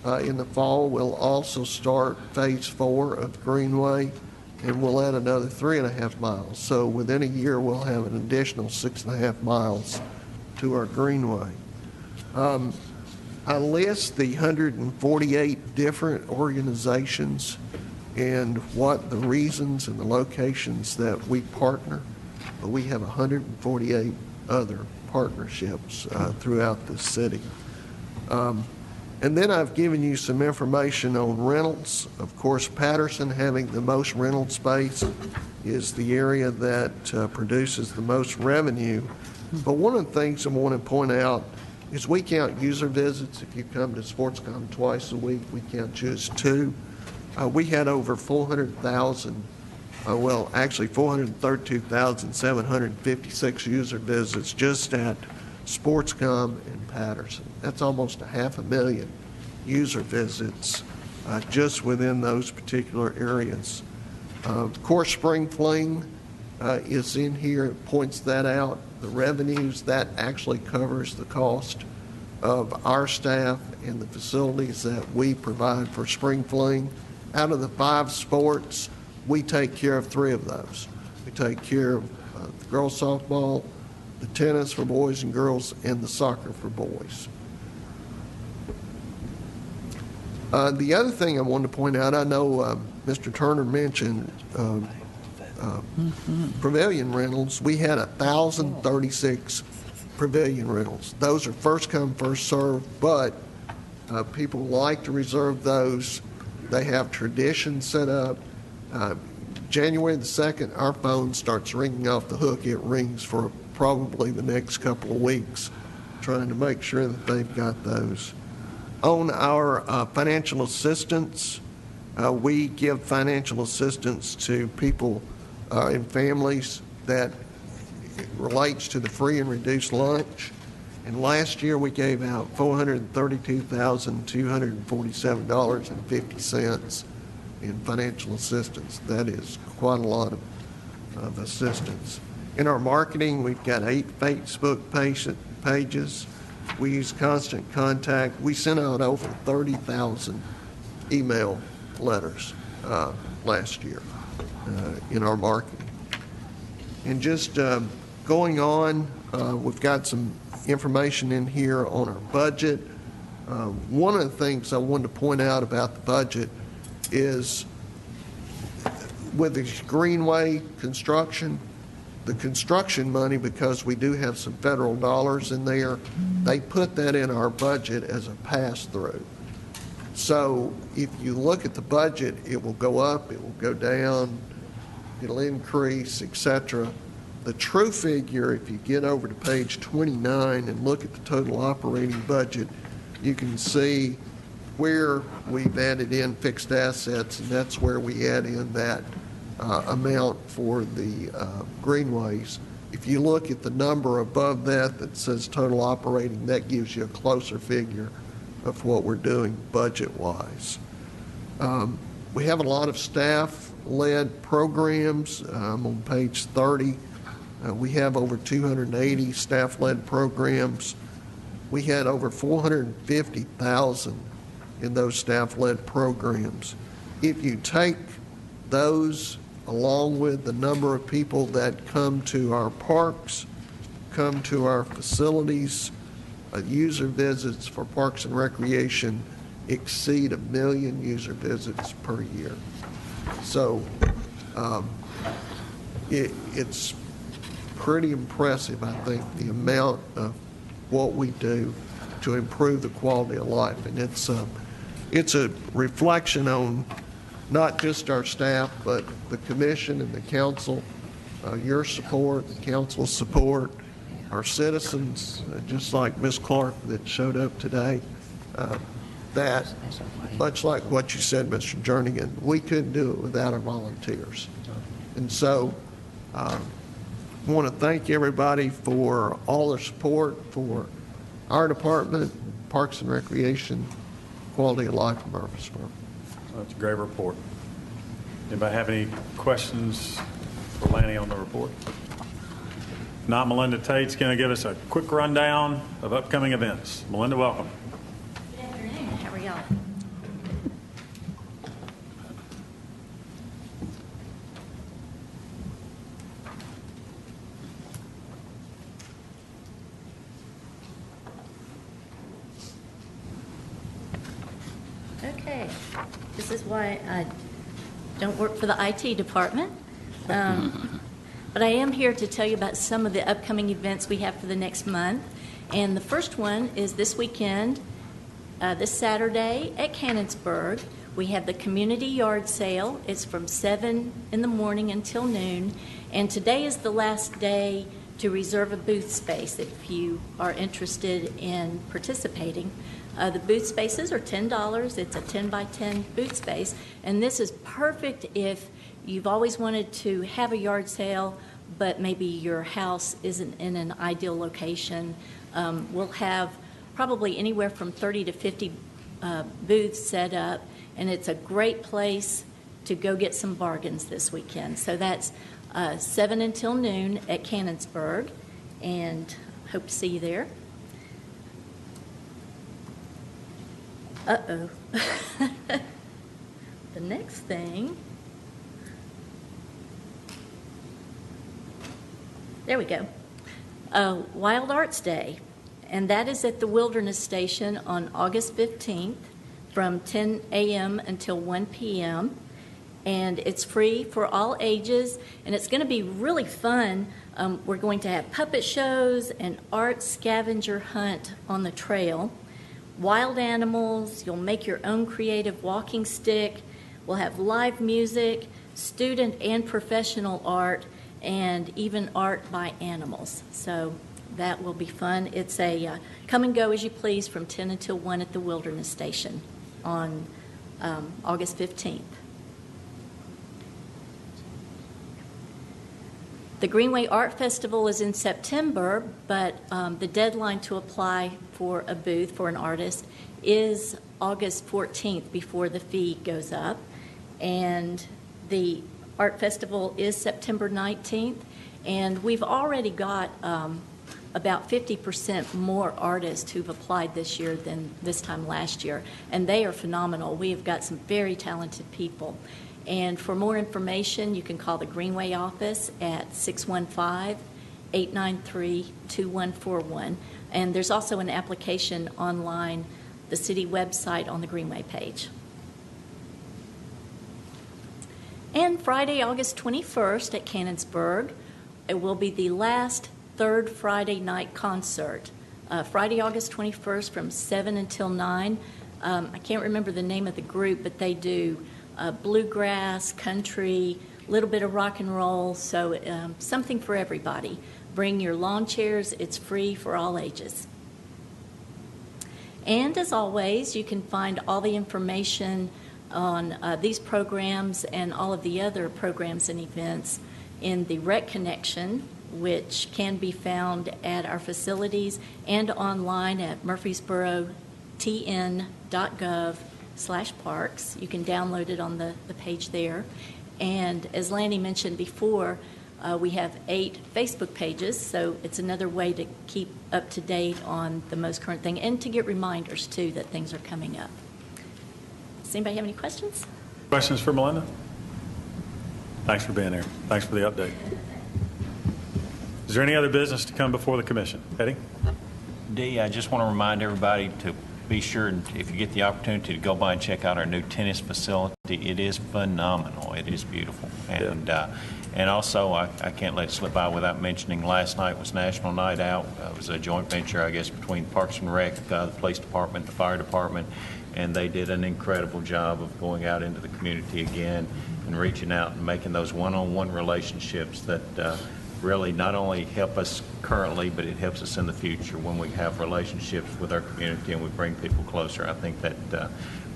in the fall, we'll also start phase 4 of Greenway, and we'll add another 3.5 miles. So within a year, we'll have an additional 6.5 miles to our Greenway. I list the 148 different organizations and what the reasons and the locations that we partner, but we have 148 other partnerships throughout the city. And then I've given you some information on rentals. Of course, Patterson, having the most rental space, is the area that produces the most revenue. But one of the things I want to point out is we count user visits. If you come to SportsCom twice a week, we count just 2. We had over 400,000, actually 432,756 user visits just at SportsCom and Patterson. That's almost 500,000 user visits just within those particular areas. Of course, Spring Fling is in here. It points that out. The revenues, that actually covers the cost of our staff and the facilities that we provide for Spring Fling. Out of the 5 sports, we take care of 3 of those. We take care of the girls softball, the tennis for boys and girls, and the soccer for boys. The other thing I wanted to point out, I know Mr. Turner mentioned pavilion rentals. We had 1,036 pavilion rentals. Those are first come, first served, but people like to reserve those. They have traditions set up. January the 2nd, our phone starts ringing off the hook. It rings for probably the next couple of weeks, trying to make sure that they've got those. On our financial assistance, we give financial assistance to people and families that relates to the free and reduced lunch. And last year we gave out $432,247.50 in financial assistance. That is quite a lot of assistance. In our marketing, we've got 8 Facebook pages. We use Constant Contact. We sent out over 30,000 email letters last year in our marketing. And just going on, we've got some information in here on our budget. One of the things I wanted to point out about the budget is with the Greenway construction, the construction money, because we do have some federal dollars in there, they put that in our budget as a pass-through. So if you look at the budget, it will go up, it will go down, it'll increase, etc. The true figure, if you get over to page 29 and look at the total operating budget, you can see where we've added in fixed assets, and that's where we add in that amount for the greenways if you look at the number above that that says total operating, that gives you a closer figure of what we're doing budget-wise. We have a lot of staff-led programs. On page 30, we have over 280 staff-led programs. We had over 450,000 in those staff-led programs. If you take those along with the number of people that come to our parks, come to our facilities, user visits for Parks and Recreation exceed 1 million user visits per year. So it's pretty impressive, I think, the amount of what we do to improve the quality of life. And it's a reflection on not just our staff, but the commission and the council, your support, the council's support, our citizens, just like Ms. Clark that showed up today, that, much like what you said, Mr. Jernigan, we couldn't do it without our volunteers. And so I want to thank everybody for all their support for our department, Parks and Recreation, quality of life in Murfreesboro. That's a great report. Anybody have any questions for Lanny on the report? If not, Melinda Tate's going to give us a quick rundown of upcoming events. Melinda, welcome. Good afternoon. How are y'all? Okay. This is why I don't work for the IT department. But I am here to tell you about some of the upcoming events we have for the next month. And the first one is this weekend, this Saturday at Canonsburg. We have the community yard sale. It's from 7 in the morning until noon. And today is the last day to reserve a booth space if you are interested in participating. The booth spaces are $10. It's a 10 by 10 booth space. And this is perfect if you've always wanted to have a yard sale, but maybe your house isn't in an ideal location. We'll have probably anywhere from 30 to 50 booths set up, and it's a great place to go get some bargains this weekend. So that's 7 until noon at Canonsburg, and hope to see you there. Uh-oh. The next thing, there we go. Wild Arts Day, and that is at the Wilderness Station on August 15th from 10 a.m. until 1 p.m. And it's free for all ages, and it's going to be really fun. We're going to have puppet shows and art scavenger hunt on the trail. Wild animals, you'll make your own creative walking stick. We'll have live music, student and professional art, and even art by animals. So that will be fun. It's a come and go as you please from 10 until 1 at the Wilderness Station on August 15th. The Greenway Art Festival is in September, but the deadline to apply for a booth for an artist is August 14th before the fee goes up. And the Art Festival is September 19th, and we've already got about 50% more artists who've applied this year than this time last year, and they are phenomenal. We have got some very talented people. And for more information, you can call the Greenway office at 615-893-2141. And there's also an application online, the city website on the Greenway page. And Friday, August 21st at Canonsburg, it will be the last third Friday night concert. Friday, August 21st from 7 until 9. I can't remember the name of the group, but they do bluegrass, country, a little bit of rock and roll, so something for everybody. Bring your lawn chairs. It's free for all ages. And as always, you can find all the information on these programs and all of the other programs and events in the Rec Connection which can be found at our facilities and online at murfreesborotn.gov/parks. You can download it on the page there. And as Lanny mentioned before, we have 8 Facebook pages, so it's another way to keep up to date on the most current thing and to get reminders, too, that things are coming up. Does anybody have any questions? Questions for Melinda? Thanks for being here. Thanks for the update. Is there any other business to come before the commission? Eddie? Dee, I just want to remind everybody to be sure, and if you get the opportunity, to go by and check out our new tennis facility. It is phenomenal. It is beautiful. And also, I can't let it slip by without mentioning last night was National Night Out. It was a joint venture, I guess, between Parks and Rec, the police department, the fire department, and they did an incredible job of going out into the community again and reaching out and making those one-on-one relationships that really not only help us currently, but it helps us in the future when we have relationships with our community and we bring people closer. I think that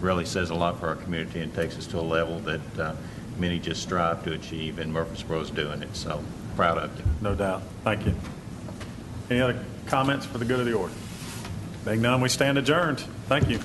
really says a lot for our community and takes us to a level that many just strive to achieve, and Murfreesboro is doing it. So proud of you. No doubt. Thank you. Any other comments for the good of the order? Being none, we stand adjourned. Thank you.